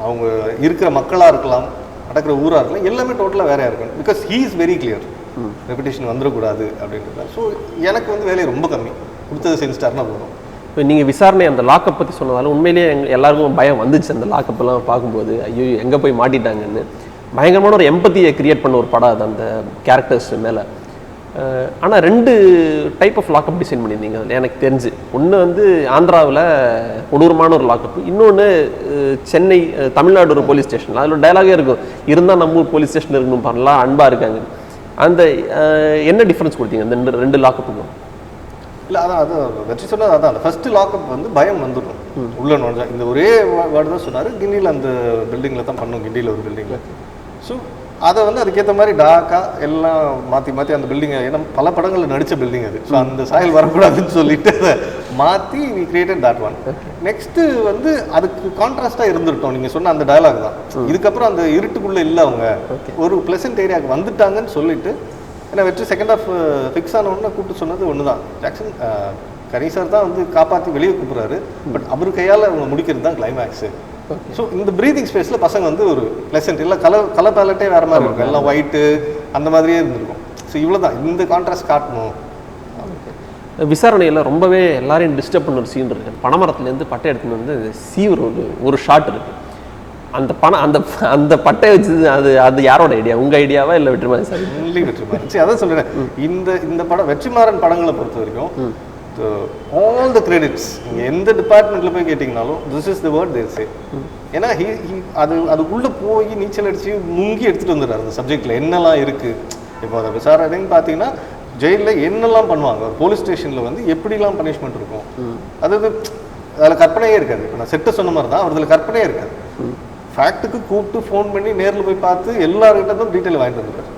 அவங்க இருக்கிற மக்களாக இருக்கலாம், நடக்கிற ஊராக இருக்கலாம், எல்லாமே டோட்டலாக வேறையாக இருக்கும். Because he is very clear, repetition வந்துடக்கூடாது அப்படின்றது. ஸோ எனக்கு வந்து வேலையை ரொம்ப கம்மி, கொடுத்தது செஞ்சுட்டாருன்னா போதும். இப்போ நீங்கள் விசாரணை அந்த லாக்கப் பற்றி சொன்னதால உண்மையிலேயே எல்லாருக்கும் பயம் வந்துச்சு. அந்த லாக்கப்லாம் பார்க்கும்போது ஐயோ எங்கே போய் மாட்டிட்டாங்கன்னு பயங்கரமான ஒரு எம்பத்தியை கிரியேட் பண்ண ஒரு படம் அது அந்த கேரக்டர்ஸ் மேலே. ஆனால் 2 டைப் ஆஃப் லாக்கப் டிசைன் பண்ணியிருந்தீங்க அதில் எனக்கு தெரிஞ்சு. ஒன்று வந்து ஆந்திராவில் கொடூரமான ஒரு லாக்கப், இன்னொன்று சென்னை தமிழ்நாடு ஒரு போலீஸ் ஸ்டேஷன். அதில் ஒரு டைலாகே இருக்கும், இருந்தால் நம்ம ஊர் போலீஸ் ஸ்டேஷன் இருக்கணும் பண்ணலாம், அன்பாக இருக்காங்க. அந்த என்ன டிஃப்ரென்ஸ் கொடுத்தீங்க அந்த 2 லாக்கப்புக்கும்? இல்லை அதான் அது வெற்றி சொன்னது அதான். அந்த ஃபர்ஸ்ட் லாக்அப் வந்து பயம் வந்துடும் உள்ள நுழைஞ்சா. இந்த ஒரே வேர்டு தான் சொன்னார், கிண்டியில் அந்த பில்டிங்கில் தான் பண்ணோம், கிண்டியில் ஒரு பில்டிங்கில். ஸோ அதை வந்து அதுக்கேற்ற மாதிரி டாக்காக எல்லாம் மாற்றி அந்த பில்டிங்கை, ஏன்னா பல படங்களில் நடித்த பில்டிங் அது. ஸோ அந்த சாயல் வரக்கூடாதுன்னு சொல்லிட்டு அதை மாற்றி we created that one. Next வந்து அதுக்கு கான்ட்ராஸ்டாக இருந்துட்டோம். நீங்கள் சொன்ன அந்த டயலாக் தான். இதுக்கப்புறம் அந்த இருட்டுக்குள்ளே இல்லை, அவங்க ஒரு ப்ளசன்ட் ஏரியாவுக்கு வந்துட்டாங்கன்னு சொல்லிட்டு. ஏன்னா வெற்றி செகண்ட் ஹாஃப் ஃபிக்ஸ் ஆன உடனே கூப்பிட்டு சொன்னது ஒன்று தான், ஜாக்சன் கனி சார் தான் வந்து காப்பாற்றி வெளியே கூப்பிட்றாரு, பட் அவர் கையால் அவங்க முடிக்கிறது தான் கிளைமேக்ஸு. ஸோ இந்த ப்ரீதிங் ஸ்பேஸில் பசங்க வந்து ஒரு ப்ளசன்ட் இல்லை, கலர் பேலட்டே வேறு மாதிரி இருக்கும், எல்லாம் ஒயிட்டு அந்த மாதிரியே இருந்திருக்கும். ஸோ இவ்வளோ தான், இந்த கான்ட்ராஸ்ட் காட்டணும். விசாரணையில் ரொம்பவே எல்லாரையும் டிஸ்டர்ப் பண்ண ஒரு சீன் இருக்குது. பனைமரத்துலேருந்து பட்டை எடுத்துன்னு வந்து சீவர் ஒரு ஷாட் இருக்குது. அந்த பட்டை வச்சு அது யாரோட ஐடியா? உங்கள் ஐடியாவா இல்லை வெற்றிமாறன் சார்? வெற்றிமாறன். சரி, அதான் சொல்கிறேன். இந்த படம் வெற்றிமாறன் படங்களை பொறுத்த வரைக்கும் ஆல் த கிரெடிட்ஸ் நீங்கள் எந்த டிபார்ட்மெண்ட்டில் போய் கேட்டிங்கனாலும் திஸ் இஸ் த வேர்ட் தேர் சே. ஏன்னா அதுக்குள்ளே போய் நீச்சல் அடித்து முங்கி எடுத்துகிட்டு வந்துடுறாரு அந்த சப்ஜெக்டில் என்னெல்லாம் இருக்குது. இப்போ அதை விசாரணைன்னு பார்த்தீங்கன்னா ஜெயிலில் என்னெல்லாம் பண்ணுவாங்க, ஒரு போலீஸ் ஸ்டேஷனில் வந்து எப்படிலாம் பனிஷ்மெண்ட் இருக்கும், அதாவது அதில் கற்பனையே இருக்காது. இப்போ நான் செட்டை சொன்ன மாதிரி தான் அதில் கற்பனையே இருக்காது. ஃபேக்ட்டுக்கு கூப்பிட்டு ஃபோன் பண்ணி நேரில் போய் பார்த்து எல்லாருக்கிட்டும் டீட்டெயில் வாங்கிட்டு வந்துருக்காரு.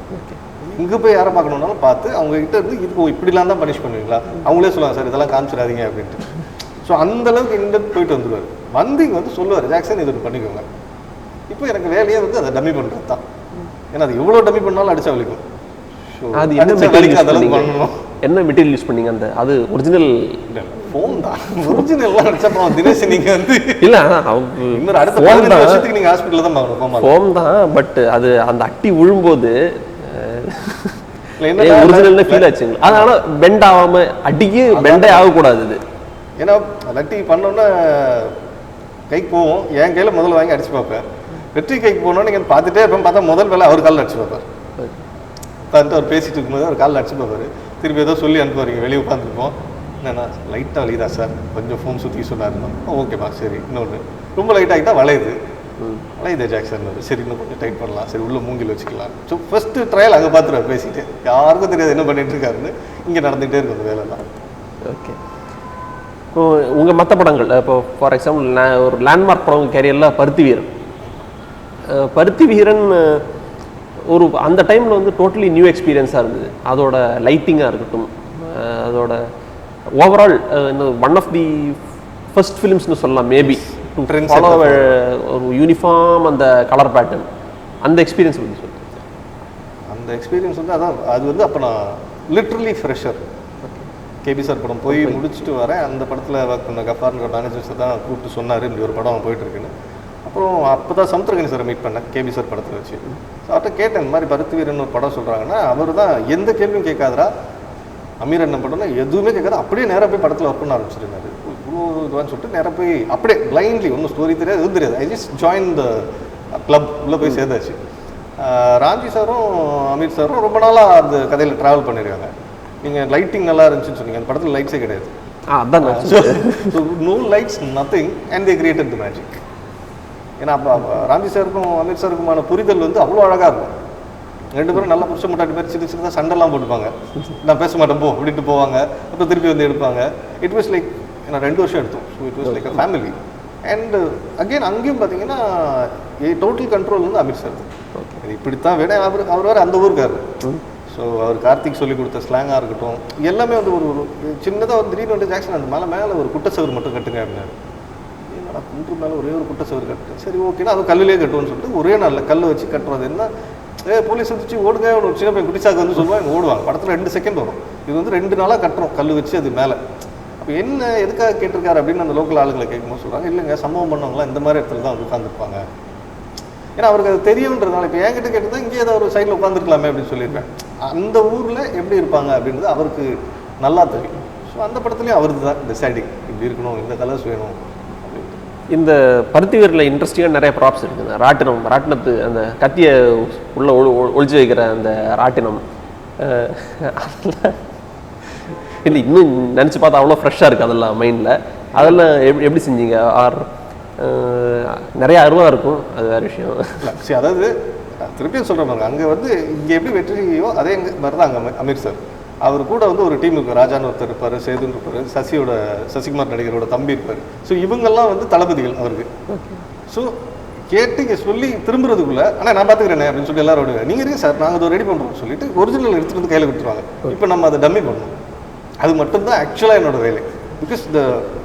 இங்கே போய் யாரை பார்க்கணுன்னாலும் பார்த்து அவங்ககிட்ட இருந்து இதுக்கு இப்படிலாம் தான் பனிஷ் பண்ணுவீங்களா, அவங்களே சொல்லுவாங்க சார் இதெல்லாம் காமிச்சிடாதீங்க அப்படின்ட்டு. ஸோ அந்தளவுக்கு இந்த போயிட்டு வந்துடுவார் வந்து இங்கே வந்து சொல்லுவார் ஜாக்சன் இது பண்ணிக்கோங்க. இப்போ எனக்கு வேலையே வந்து அதை டம்மி பண்ணுறது தான். ஏன்னா அது எவ்வளோ டம்மி பண்ணாலும் அடிச்சா வலிக்கும். அது என்ன மெட்டீரியல் யூஸ் பண்ணீங்க? அந்த அது ஒரிஜினல் ஃபோம் தான். ஒரிஜினல்லாம் அடிச்சப்போ தினேஷ் நீங்கள் வந்து இல்லை இன்னொரு அடுத்த 15 வருஷத்துக்கு நீங்கள் ஹாஸ்பிட்டலில் தான் பார்க்கணும். ஃபோம் தான், பட் அது அந்த அட்டி விழும்போது ஒரிஜினல்னு ஃபீல் ஆச்சுங்களா? அதனால பெண்ட் ஆகாம அடிக்கு பெண்டே ஆகக்கூடாது. இது ஏன்னா லட்டி பண்ணோன்னா கைக்கு போவோம். என் கையில் முதல்ல வாங்கி அடிச்சு பார்ப்பேன். வெற்றி கைக்கு போனோன்னு நீங்கள் பார்த்துட்டே இருப்பேன். பார்த்தா முதல் வேலை அவர் காலில் அடிச்சு பார்ப்பார். உட்காந்துட்டு அவர் பேசிட்டு இருக்கும்போது அவர் காலில் அடிச்சு பார்ப்பார். திருப்பி ஏதோ சொல்லி அனுப்புவார். வெளியே உட்காந்துருப்போம். என்னன்னா லைட்டாக வலிதா சார், கொஞ்சம் ஃபோன் சுற்றி சொன்னாருன்னா ஓகேப்பா சரி. இன்னொன்று ரொம்ப லைட் ஆகிட்டா வளையுது ஜாக்சன், சரி இன்னும் கொஞ்சம் டைட் பண்ணலாம், சரி உள்ள மூங்கில் வச்சுக்கலாம். ஸோ ஃபர்ஸ்ட்டு ட்ரையல் அங்கே பார்த்துருவார் பேசிட்டு. யாருக்கும் தெரியாது என்ன பண்ணிட்டு இருக்காருன்னு. இங்கே நடந்துகிட்டே இருக்கும் அந்த வேலை தான். ஓகே. இப்போ உங்கள் மற்ற படங்கள், இப்போ ஃபார் எக்ஸாம்பிள் ஒரு லேண்ட்மார்க் படம் கேரியரில் பருத்தி வீரன் ஒரு அந்த டைமில் வந்து டோட்டலி நியூ எக்ஸ்பீரியன்ஸாக இருந்தது. அதோட லைட்டிங்காக இருக்கட்டும், அதோட overall one of the first ஃபிலிம்ஸ்னு சொல்லலாம் மேபி ஃபாலோ ஒரு யூனிஃபார்ம் அந்த கலர் பேட்டர்ன். அந்த எக்ஸ்பீரியன்ஸ் வந்து சொல்லுங்கள். அந்த எக்ஸ்பீரியன்ஸ் வந்து அதான் அது வந்து அப்போ நான் லிட்ரலி ஃப்ரெஷர். கேபி சார் படம் போய் முடிச்சுட்டு வரேன். அந்த படத்தில் ஒர்க் பண்ண கஃபார்ன்ற மேனேஜர்ஸை தான் கூப்பிட்டு சொன்னார் இப்படி ஒரு படம் போயிட்டுருக்குன்னு. அப்புறம் அப்போ தான் சமுத்திரகனி சாரை மீட் பண்ணேன் கேபி சார் படத்தில் வச்சு. ஸோ அவர்கிட்ட கேட்டேன் இந்த மாதிரி பருத்தி வீரன் ஒரு படம் சொல்கிறாங்கன்னா அவர் தான் எந்த கேள்வியும் கேட்காதரா, அமீர் என்ன படம்னா எதுவுமே கேட்காது, அப்படியே நேராக போய் படத்தில் ஒர்க் பண்ண ஆரம்பிச்சிருந்தாரு. இவ்வளோ இதுவான்னு சொல்லிட்டு நேராக போய் அப்படியே பிளைண்ட்லி ஒன்றும் ஸ்டோரி தெரியாது எதுவும் தெரியாது. I just join the club உள்ளே போய் சேர்ந்தாச்சு. ராம்ஜி சாரும் அமீர் சாரும் ரொம்ப நாளாக அந்த கதையில் ட்ராவல் பண்ணியிருக்காங்க. நீங்கள் லைட்டிங் நல்லா இருந்துச்சுன்னு சொன்னீங்க. அந்த படத்தில் லைட்ஸே கிடையாது. No lights nothing and they created the magic. ஏன்னா அப்போ ராம்ஜி சாருக்கும் அமீர் சாருக்குமான புரிதல் வந்து அவ்வளோ அழகாக இருக்கும். ரெண்டு பேரும் நல்ல புருஷ முட்டாட்டி பேர் சின்ன சின்னதாக சண்டைலாம் போட்டுப்பாங்க. நான் பேச மாட்டேன் போ அப்படின்ட்டு போவாங்க. அப்புறம் திருப்பி வந்து எடுப்பாங்க. இட் வாஸ் லைக் ஏன்னா 2 வருஷம் எடுத்தோம். So it was like a family. And again அங்கேயும் பார்த்தீங்கன்னா டோட்டல் கண்ட்ரோல் வந்து அமீர் சார். ஓகே இப்படித்தான் வேணா அவர் வேறு அந்த ஊருக்காரு. ஸோ அவர் கார்த்திக் சொல்லி கொடுத்த ஸ்லாங்காக இருக்கட்டும் எல்லாமே வந்து ஒரு சின்னதாக ஒரு திடீர்னு வந்து ஜாக்சன் அந்த மேலே ஒரு குட்டச்சவர் மட்டும் கட்டுங்க அப்படின்னாரு. என்னடா குன்று மேலே ஒரே ஒரு குட்டச்சவர் கட்டு, சரி ஓகேன்னா அது கல்லுலேயே கட்டுவோன்னு சொல்லிட்டு ஒரே நாளில் கல் வச்சு கட்டுறது. என்ன போலீஸ் வந்துச்சு ஓடுங்க, ஒரு சின்ன பையன் குடிச்சாக்கு வந்து சொல்லுவாங்க ஓடுவாங்க. படத்தில் 2 செகண்ட் வரும். இது வந்து 2 நாளாக கட்டுறோம் கல் வச்சு அது மேலே. அப்போ என்ன எதுக்காக கேட்டிருக்காரு அப்படின்னு அந்த லோக்கல் ஆளுங்களை கேட்கும்போது சொல்கிறாங்க இல்லைங்க சம்பவம் பண்ணவங்களாம் இந்த மாதிரி இடத்துல தான் வந்து உட்காந்துருப்பாங்க. ஏன்னா அவருக்கு அது தெரியுன்றதுனால இப்போ என்கிட்ட கேட்டு இங்கே ஏதாவது ஒரு சைடில் உட்காந்துருக்கலாமே அப்படின்னு சொல்லியிருப்பேன். அந்த ஊரில் எப்படி இருப்பாங்க அப்படின்றது அவருக்கு நல்லா தெரியும். ஸோ அந்த படத்துலேயும் அவருக்கு தான் டிசைடிங் இப்படி இருக்கணும், இந்த கலர்ஸ் வேணும். இந்த பருத்தி வீரில் இன்ட்ரெஸ்டிங்காக நிறைய ப்ராப்ஸ் இருக்குது. ராட்டினத்து அந்த கத்தியை உள்ள ஒழிச்சு வைக்கிற அந்த ராட்டினம் இல்லை இன்னும் நினச்சி பார்த்தா அவ்வளோ ஃப்ரெஷ்ஷாக இருக்குது அதெல்லாம் மைண்டில். அதெல்லாம் எப்படி செஞ்சீங்க? ஆர் நிறைய அருவாக இருக்கும், அது வேறு விஷயம். சரி அதாவது திருப்பியும் சொல்கிறேன், அங்கே வந்து இங்கே எப்படி வெற்றியோ அதே மாதிரி தான் அங்கே அமீர் சார். அவர் கூட வந்து ஒரு டீம் இருக்குது. ராஜான்னு ஒருத்தர் இருப்பார், சேதுன்னு இருப்பார், சசிகுமார் நடிகரோட தம்பி இருப்பார். ஸோ இவங்கெல்லாம் வந்து தளபதிகள் அவருக்கு. ஸோ கேட்டு இங்கே சொல்லி திரும்புறதுக்குள்ளே ஆனால் நான் பார்த்துக்கிறேனே அப்படின்னு சொல்லி எல்லாரும் விடுவேன். நீங்கள் இருக்கீங்க சார் நாங்கள் அதை ரெடி பண்ணுறோம் சொல்லிட்டு ஒரிஜினல் எடுத்துகிட்டு வந்து கையில் கொடுத்துருவாங்க. இப்போ நம்ம அதை டம்மி பண்ணணும். அது மட்டும்தான் ஆக்சுவலாக என்னோட வேலை. பிகாஸ்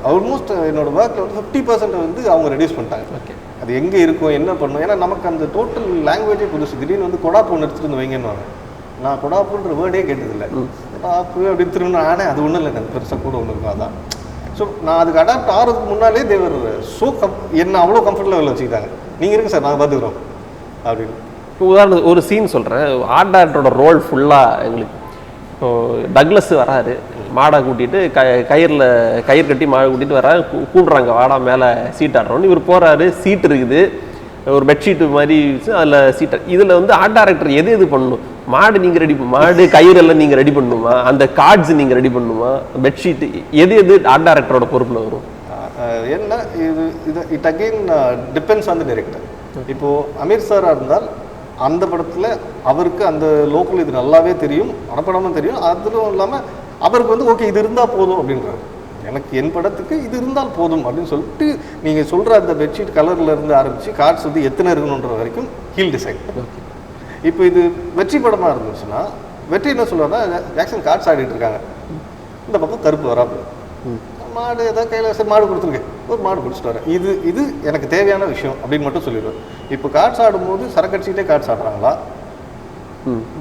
ஆல்மோஸ்ட் என்னோட ஒர்க்கில் வந்து 50% வந்து அவங்க ரெடியூஸ் பண்ணிட்டாங்க. ஓகே அது எங்கே இருக்கும் என்ன பண்ணணும். ஏன்னா நமக்கு அந்த டோட்டல் லாங்குவேஜே புதுசு. திடீர்னு வந்து கொடாப்பு ஒன்று எடுத்துகிட்டு வந்து வைங்கன்னு நான் கொடாப்புன்ற வேர்டே கேட்டதில்லை. கொடாப்பு அப்படின்னு திரும்ப நானே அது ஒன்றும் இல்லை எனக்கு பெருசாக கூட ஒன்று இருக்கும். அதான் ஸோ நான் அதுக்கு அடாப்ட் ஆகிறதுக்கு முன்னாலே தேவர் என்ன அவ்வளோ கம்ஃபர்டபுள் வச்சுக்கிட்டாங்க. நீங்கள் இருக்கு சார் நாங்கள் பார்த்துக்குறோம் அப்படின்னு. இப்போ உதாரணத்துக்கு ஒரு சீன் சொல்கிறேன். ஆர்ட் டேரக்டரோட ரோல் ஃபுல்லாக எங்களுக்கு இப்போது டக்ளஸ் வராரு, மாடை கூட்டிகிட்டு கயிறு கட்டி மாடை கூட்டிகிட்டு வராரு, கூடுறாங்க வாடா மேலே சீட் ஆடுறோன்னு. இவர் போகிறாரு, சீட் இருக்குது ஒரு பெட்ஷீட்டு மாதிரி அதில் சீட்டர். இதில் வந்து ஆர்ட் டேரக்டர் எது பண்ணணும்? மாடு நீங்கள் ரெடி மாடு கயிறெல்லாம் நீங்கள் ரெடி பண்ணணுமா? அந்த கார்ட்ஸ் நீங்கள் ரெடி பண்ணணுமா? பெட்ஷீட்டு எது ஆர்ட் டேரக்டரோட பொறுப்பில் வரும்? என்ன இது it again depends on the director. இப்போது அமீர் சாராக இருந்தால் அந்த படத்தில் அவருக்கு அந்த லோக்கல் இது நல்லாவே தெரியும், மனப்படமும் தெரியும். அதுவும் இல்லாமல் அவருக்கு வந்து ஓகே இது இருந்தால் போதும் அப்படின்றாரு. எனக்கு என் படத்துக்கு இது இருந்தால் போதும் அப்படின்னு சொல்லிட்டு நீங்கள் சொல்கிற அந்த பெட்ஷீட் கலர்லேருந்து ஆரம்பித்து கார்ட்ஸ் வந்து எத்தனை இருக்கணுன்ற வரைக்கும் ஹீல் டிசைன். இப்போ இது வெற்றி படமாக இருந்துச்சுன்னா வெற்றி என்ன சொல்லுவாருன்னா ஜாக்சன் கார்ட்ஸ் ஆடிட்டு இருக்காங்க, இந்த பக்கம் கருப்பு வராது, மாடு ஏதாவது கையில் சரி மாடு கொடுத்துருக்கேன் ஒரு மாடு பிடிச்சிட்டு வரேன், இது எனக்கு தேவையான விஷயம் அப்படின்னு மட்டும் சொல்லிடுவேன். இப்போ கார்ட்ஸ் ஆடும்போது சரக்கு அடிச்சுக்கிட்டே கார்ட்ஸ் ஆடுறாங்களா,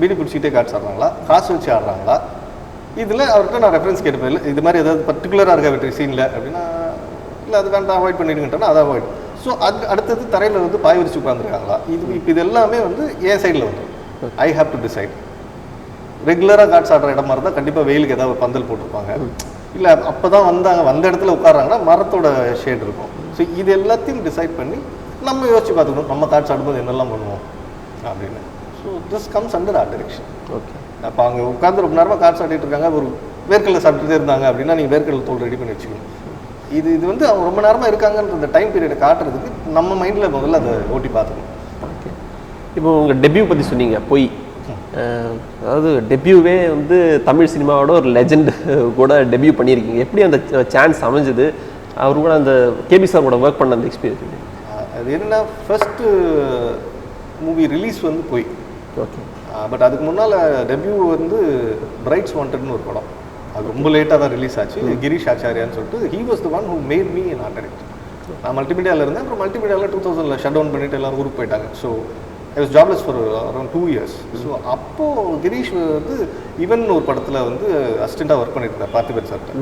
பீடி பிடிச்சிக்கிட்டே கார்ட்ஸ் ஆடுறாங்களா, காசு வச்சு ஆடுறாங்களா, இதில் அவர்கிட்ட நான் ரெஃபரன்ஸ் கேட்டுப்பேன். இல்லை இது மாதிரி ஏதாவது பர்டிகுலராக இருக்க வெற்றி சீனில் அப்படின்னா இல்லை அது வேண்டாம் அவாய்ட் பண்ணிடுங்கட்டோன்னா அதை அவாய்ட். ஸோ அடுத்தது தரையில் வந்து பாய் விரிச்சு உட்காந்துருக்காங்களா, இது எல்லாமே வந்து என் சைடில் வந்து ஐ ஹாவ் டு டிசைட். ரெகுலராக கார்ட்ஸ் ஆடுற இடமா இருந்தால் கண்டிப்பாக வெயிலுக்கு ஏதாவது ஒரு பந்தல் போட்டிருப்பாங்க, இல்லை அப்போ தான் வந்த இடத்துல உட்காராங்கன்னா மரத்தோட ஷேட் இருக்கும். ஸோ இது எல்லாத்தையும் டிசைட் பண்ணி நம்ம யோசிச்சு பார்த்துக்கணும் நம்ம கார்ட்ஸ் ஆடும்போது என்னெல்லாம் பண்ணுவோம் அப்படின்னு. So this comes under art direction. Okay. அப்போ அங்கே உட்காந்து ரொம்ப நேரமாக கார்ட்ஸ் ஆடிட்டு இருக்காங்க, ஒரு வேர்க்கடலை சாப்பிட்டுட்டே இருந்தாங்க அப்படின்னா நீங்கள் வேர்க்கடலை தோல் ரெடி பண்ணி வச்சுக்கணும். இது வந்து அவங்க ரொம்ப நேரமாக இருக்காங்கன்ற அந்த டைம் பீரியடை காட்டுறதுக்கு நம்ம மைண்டில் முதல்ல அதை ஓட்டி பார்த்துக்கணும். ஓகே. இப்போ உங்கள் டெபியூ பற்றி சொன்னீங்க, பொய். அதாவது டெபியூவே வந்து தமிழ் சினிமாவோட ஒரு லெஜெண்ட் கூட டெபியூ பண்ணியிருக்கீங்க. எப்படி அந்த சான்ஸ் அமைஞ்சது? அவர் கூட அந்த கேபி சார் கூட ஒர்க் பண்ண அந்த எக்ஸ்பீரியன்ஸ்? அது என்னன்னா ஃபர்ஸ்ட்டு மூவி ரிலீஸ் வந்து பொய். ஓகே. பட் அதுக்கு முன்னால் டெபியூ வந்து பிரைட்ஸ் வாண்டட்னு ஒரு படம், அது ரொம்ப லேட்டாக தான் ரிலீஸ் ஆச்சு. கிரீஷ் ஆச்சாரியான்னு சொல்லிட்டு he was the one who made me in art director. நான் மல்டிமீடியாவில் இருந்தேன். அப்புறம் மல்டிமீடியாவில் 2000 ஷட் டவுன் பண்ணிட்டு எல்லாரும் ஊருக்கு போயிட்டாங்க. So I was jobless for around 2 years. So அப்போது கிரீஷ் வந்து ஈவன் ஒரு படத்தில் வந்து அசிஸ்டண்ட்டாக ஒர்க் பண்ணிட்டு இருந்தார் பார்த்திபன் சார்கிட்ட.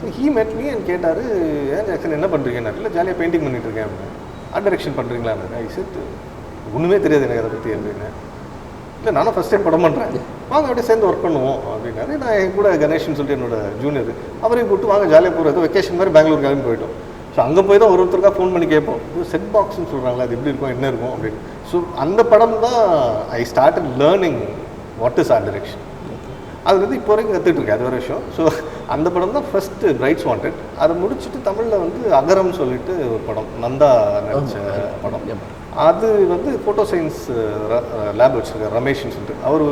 ஸோ ஹீ மெட் மீ அண்ட் கேட்டார், ஏன் ஜாக்சன் என்ன பண்ணுறீங்கன்னு. இல்லை ஜாலியாக பெயிண்டிங் பண்ணிட்டு இருக்கேன் அப்படின்னு. ஆர்ட் டைரக்ஷன் பண்ணுறீங்களான்னு. ஐ செட் ஒன்றுமே தெரியாது எனக்கு அதை பற்றி அப்படின்னு. இல்லை நானும் ஃபஸ்ட் டைம் படம் பண்ணுறேன், வாங்க அப்படியே சேர்ந்து ஒர்க் பண்ணுவோம் அப்படின்னாரு. நான் என் கூட கணேஷ்னு சொல்லிட்டு என்னோட ஜூனியர், அவரையும் கூப்பிட்டு வாங்க ஜாலியாக போகிறது வெக்கேஷன் மாதிரி பெங்களூர் கிளம்பி போயிட்டோம். ஸோ அங்கே போய் தான் ஒருத்தருக்காக ஃபோன் பண்ணி கேட்போம், செட் பாக்ஸ்ன்னு சொல்கிறாங்களா, அது எப்படி இருக்கும் என்ன இருக்கும் அப்படின்னு. ஸோ அந்த படம் தான் I started learning what is art direction. அது வந்து இப்போ வரைக்கும் கற்றுட்டு இருக்கேன், அது ஒரு விஷயம். ஸோ அந்த படம் தான் ஃபஸ்ட்டு பிரைட்ஸ் வாண்டட். அதை முடிச்சுட்டு தமிழில் வந்து அகரம் சொல்லிட்டு ஒரு படம், நந்தா நடித்த படம். அது வந்து ஃபோட்டோ சயின்ஸ் லேப் வச்சுருக்கார் ரமேஷ்னு சொல்லிட்டு, அவர்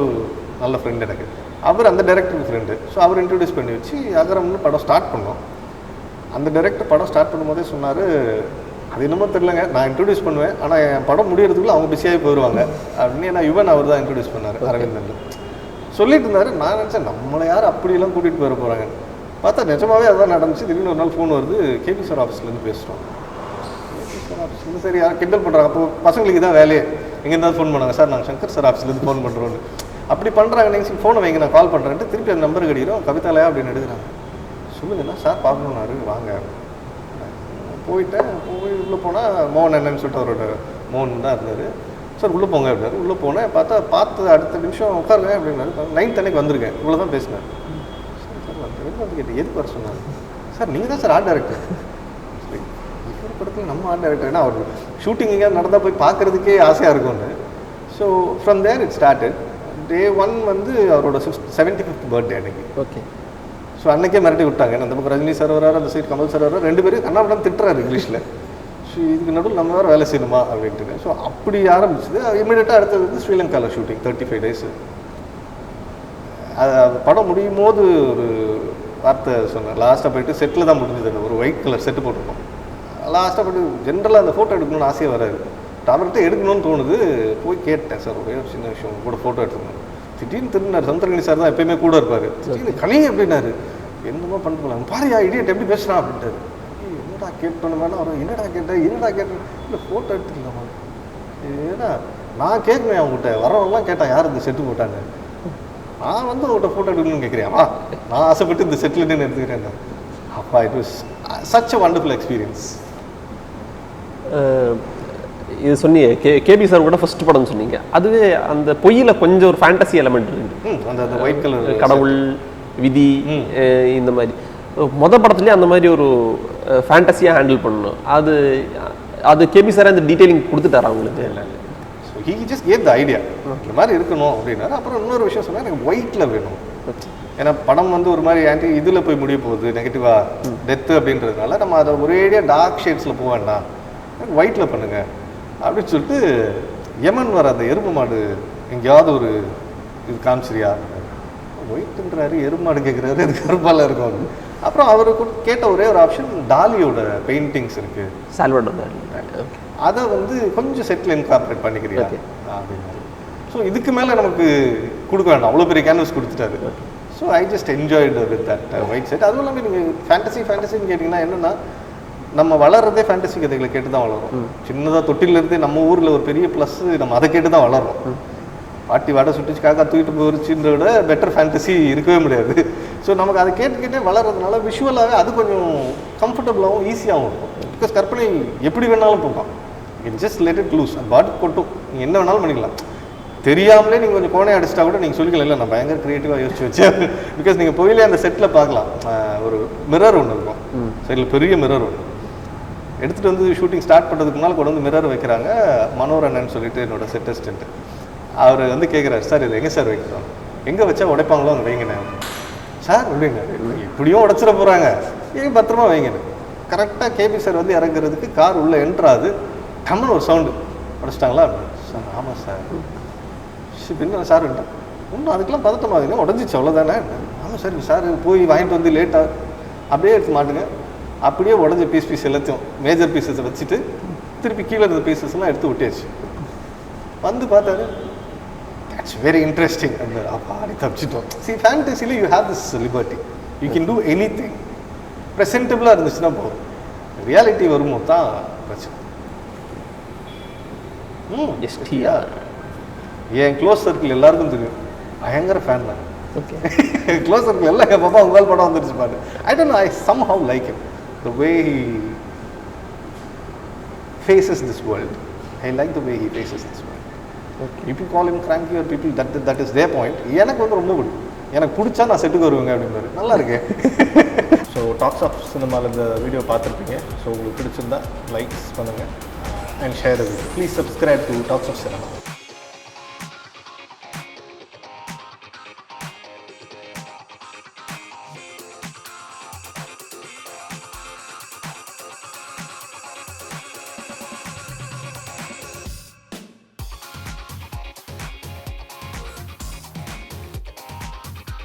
நல்ல ஃப்ரெண்ட் எனக்கு. அவர் அந்த டைரக்டருக்கு ஃப்ரெண்டு. ஸோ அவர் இன்ட்ரடியூஸ் பண்ணி வச்சு அகரம்னு படம் ஸ்டார்ட் பண்ணோம். அந்த டைரக்டர் படம் ஸ்டார்ட் பண்ணும்போதே சொன்னார், அது என்னமோ தெரியலங்க, நான் இன்ட்ரடியூஸ் பண்ணுவேன், ஆனால் என் படம் முடியறதுக்குள்ள அவங்க பிஸியாகி போயிடுவாங்க அப்படின்னு. ஏன்னா யுவன் அவர் தான் இன்ட்ரடியூஸ் பண்ணார், அரவிந்தன் சொல்லிட்டு இருந்தார். நான் நினச்சேன் நம்மளை யார் அப்படியெல்லாம் கூட்டிகிட்டு போயிட போகிறாங்கன்னு. பார்த்தா நிஜமாவே அதுதான் நடந்துச்சு. திடீர்னு ஒரு நாள் ஃபோன் வருது, கேபி சார் ஆஃபீஸ்லேருந்து பேசுகிறோம். கேபி சார் ஆஃபீஸ்லேருந்து சரி யார் கிண்டல் பண்ணுறாங்க. அப்போ பசங்களுக்கு தான் வேலையே, எங்கேருந்து ஃபோன் பண்ணாங்க, சார் நாங்கள் சங்கர் சார் ஆஃபீஸ்லேருந்து ஃபோன் பண்ணுறோன்னு. அப்படி பண்ணுறாங்க. நீங்கள் ஃபோனை வைங்க நான் கால் பண்ணுறேன்ட்டு திருப்பி அந்த நம்பர் கிடைக்கிறோம். கவிதாலயா அப்படின்னு எடுக்கிறாங்க. சொல்லுங்கண்ணா சார் பார்க்கணுன்னாரு, வாங்க. போயிட்டேன். போய் உள்ளே போனால் மோகன் என்னன்னு சொல்லிட்டு அவரோட மோகன் தான் இருந்தார். சார் உள்ளே போங்க அப்படின்னாரு. உள்ளே போனேன். பார்த்து அடுத்த நிமிஷம் உட்காருங்க அப்படின்னாரு. 9th அன்னைக்கு வந்திருக்கேன், இவ்வளோ தான் பேசினேன். சார் வந்து கேட்டேன், எதுக்கு வர சொன்னார். சார் நீங்கள் தான் சார் ஆர்ட் டைரக்டர். சரி இவர் படத்தில் நம்ம ஆர்ட் டைரக்டர், ஏன்னா அவர் ஷூட்டிங் எங்கேயாவது நடந்தால் போய் பார்க்குறதுக்கே ஆசையாக இருக்கும்னு. So from there it started. Day 1 வந்து அவரோட 75th பர்த்டே அன்னைக்கு. ஓகே. ஸோ அன்றைக்கே மிரட்டி விட்டாங்க. அந்த பக்கம் ரஜினி சார் வராரு, அந்த சைட் கமல் சார் வராரு, 2 பேரும் கண்ணாபடம் திட்டுறாரு இங்கிலீஷில். ஸோ இதுக்கு நடுவில் நம்ம வேறு வேலை செய்யணுமா அப்படின்ட்டு. ஸோ அப்படி ஆரம்பிச்சது. இமீடியட்டாக அடுத்தது வந்து ஸ்ரீலங்காவில் ஷூட்டிங் 35 days. அது படம் முடியும் போது ஒரு வார்த்தை சொன்னேன், லாஸ்ட்டாக போயிட்டு செட்டில் தான் முடிஞ்சது. ஒரு ஒயிட் கலர் செட்டு போட்டிருக்கோம். லாஸ்ட்டாக போய்ட்டு ஜென்ரலாக அந்த ஃபோட்டோ எடுக்கணும்னு ஆசையாக வராது. அவர்கிட்ட எடுக்கணும்னு தோணுது. போய் கேட்டேன், சார் ஒரே ஒரு சின்ன விஷயம் கூட ஃபோட்டோ எடுத்துக்கணும். திடீர்னு திருநார் சந்திரகணி சார் தான் எப்பயுமே கூட இருப்பார். திடீர்னு கனி அப்படின்னாரு, என்னமோ பண்ணிட்டு பாரியா இடியட் எப்படி பேசுகிறான் அப்படின்ட்டாரு. என்னடா கேட்டோன்னு வேணா அவர் என்னடா கேட்டேன் இல்லை ஃபோட்டோ எடுத்துக்கலாமா. ஏன்னா நான் கேட்குறேன் அவங்ககிட்ட வரவங்களாம் கேட்டான் யார் இந்த செட்டு போட்டாங்க. நான் வந்து அவங்கள்ட்ட ஃபோட்டோ எடுக்கணும்னு கேட்குறேன். நான் ஆசைப்பட்டு இந்த செட்டில் நின்று எடுத்துக்கிறேன். அப்பா it was such a wonderful experience. இது சொன்னீங்க கேபி சார் கூட ஃபர்ஸ்ட் படம் சொன்னீங்க. அதுவே அந்த பொய்யில கொஞ்சம் ஒரு ஃபேண்டசி எலமெண்ட் இருக்கு. அந்த ஒயிட் கலர் கடவுள் விதி இந்த மாதிரி படத்துலேயே அந்த மாதிரி ஒரு ஃபேண்டசியாக ஹேண்டில் பண்ணணும். அது கேபி சார் அந்த டீட்டெயிலிங் கொடுத்துட்டாரா அவங்களுக்கு? இல்லை so he just gave the idea இந்த மாதிரி இருக்கணும் அப்படின்னாரு. அப்புறம் இன்னொரு விஷயம் சொன்னால் எனக்கு ஒயிட்டில் வேணும். ஏன்னா படம் வந்து ஒரு மாதிரி ஆன்டி இதில் போய் முடிய போகுது நெகட்டிவாக டெத்து அப்படின்றதுனால நம்ம அதை ஒரேடியாக டார்க் ஷேட்ஸில் போக வேண்டாம், எனக்கு ஒயிட்டில் பண்ணுங்க அப்படின்னு சொல்லிட்டு யமன் வர அந்த எருமை மாடு எங்கேயாவது ஒரு இது காமிச்சிரியா, ஒயிட்டுன்றாரு எருமை மாடு கேட்குறாரு, அது கருப்பால இருக்கும். அப்புறம் அவருக்கு கேட்ட ஒரே ஒரு ஆப்ஷன் டாலியோட பெயிண்டிங்ஸ் இருக்கு, சால்வடோர் அதை வந்து கொஞ்சம் செட்டில் இன்கார்பரேட் பண்ணிக்கிறியா அப்படின்னாரு. ஸோ இதுக்கு மேலே நமக்கு கொடுக்க வேண்டாம், அவ்வளோ பெரிய கேன்வஸ் கொடுத்துட்டாரு. So I just enjoyed with that white set. அதுவும் இல்லாமல் நீங்கள் ஃபேண்டசின்னு கேட்டிங்கன்னா என்னென்னா நம்ம வளர்றதே ஃபேண்டசி கதைகளை கேட்டு தான் வளரும். சின்னதாக தொட்டிலேருந்தே நம்ம ஊரில் ஒரு பெரிய ப்ளஸ் நம்ம அதை கேட்டு தான் வளர்றோம். பாட்டி வடை சுட்டுச்சு காக்கா தூக்கிட்டு போயிருச்சுன்ற விட பெட்டர் ஃபேண்டசி இருக்கவே முடியாது. ஸோ நமக்கு அதை கேட்டுக்கிட்டே வளர்றதுனால விஷுவலாகவே அது கொஞ்சம் கம்ஃபர்டபுளாகவும் ஈஸியாகவும் இருக்கும். பிகாஸ் கற்பனை எப்படி வேணாலும் போகலாம். It just let it loose. அது பாட்டு கொட்டும், நீங்கள் என்ன வேணாலும் பண்ணிக்கலாம். தெரியாமலே நீங்கள் கொஞ்சம் கோணை அடிச்சிட்டா கூட நீங்கள் சொல்லிக்கலாம், இல்லை நான் பயங்கர க்ரியேட்டிவாக யோசிச்சு வச்சேன். பிகாஸ் நீங்கள் போயிலே அந்த செட்டில் பார்க்கலாம், ஒரு மிரர் ஒன்று இருக்கும் சைடில், பெரிய மிரர் ஒன்று எடுத்துகிட்டு வந்து ஷூட்டிங் ஸ்டார்ட் பண்ணுறதுக்கு முன்னால் கொண்டு வந்து மிரர் வைக்கிறாங்க. மனோரண்ணன் சொல்லிட்டு என்னோட செட் அசிஸ்டன்ட், அவர் வந்து கேட்குறாரு, சார் இது எங்கே சார் வைக்கிறோம், எங்கே வச்சா உடைப்பாங்களோ அங்கே வைங்கண்ணே. சார் அப்படிங்க, இப்படியும் உடச்சிட போகிறாங்க, ஏன் பத்திரமா வைங்கண்ணே. கரெக்டாக கேபி சார் வந்து இறங்குறதுக்கு கார் உள்ளே என்ட்ராது, டம்னு ஒரு சவுண்டு, உடச்சிட்டாங்களா சார்? ஆமாம் சார். பின்ன சார் ஒன்றும் அதுக்கெல்லாம் பதட்டமாகுங்க, உடஞ்சிச்சு அவ்வளோதானே. ஆமாம் சார், சார் போய் வாங்கிட்டு வந்து லேட்டாக அப்படியே எடுத்து மாட்டுங்க. அப்படியே உடஞ்ச பீஸ் எல்லாத்தையும் மேஜர் பீசஸை வச்சுட்டு திருப்பி கீழே இருந்த பீசஸ்லாம் எடுத்து விட்டியாச்சு. வந்து பார்த்தாரு, தட்ஸ் வெரி இன்ட்ரெஸ்டிங். அந்த அப்படி தப்பிச்சிட்டோம். சி ஃபேண்டசியில் you have this liberty, you can do anything. ப்ரெசென்டபிளாக இருந்துச்சுன்னா போதும். ரியாலிட்டி வரும்போது தான் பிரச்சனை. என் க்ளோஸ் சர்க்கிள் எல்லாருக்கும் தெரியும், பயங்கர ஃபேன் தான். ஓகே, க்ளோஸ் சர்க்கிள் எல்லாம் என் பாப்பா உங்கள் படம் வந்துருச்சு பாரு. I don't know, I somehow like him, the way he faces this world. I like the way he faces this world. Okay, if you call him cranky or people, that is their point. எனக்கு வந்து ரொம்ப பிடிக்கும். எனக்கு பிடிச்சா நான் செட்டுக்கு வருவேங்க அப்படின்பாரு. நல்லா இருக்கு. ஸோ டாக்ஸ் ஆஃப் சினிமாவில் இந்த வீடியோ பார்த்துருப்பீங்க. ஸோ உங்களுக்கு பிடிச்சிருந்தா லைக்ஸ் பண்ணுங்கள் and share. Please subscribe to Talks of cinema.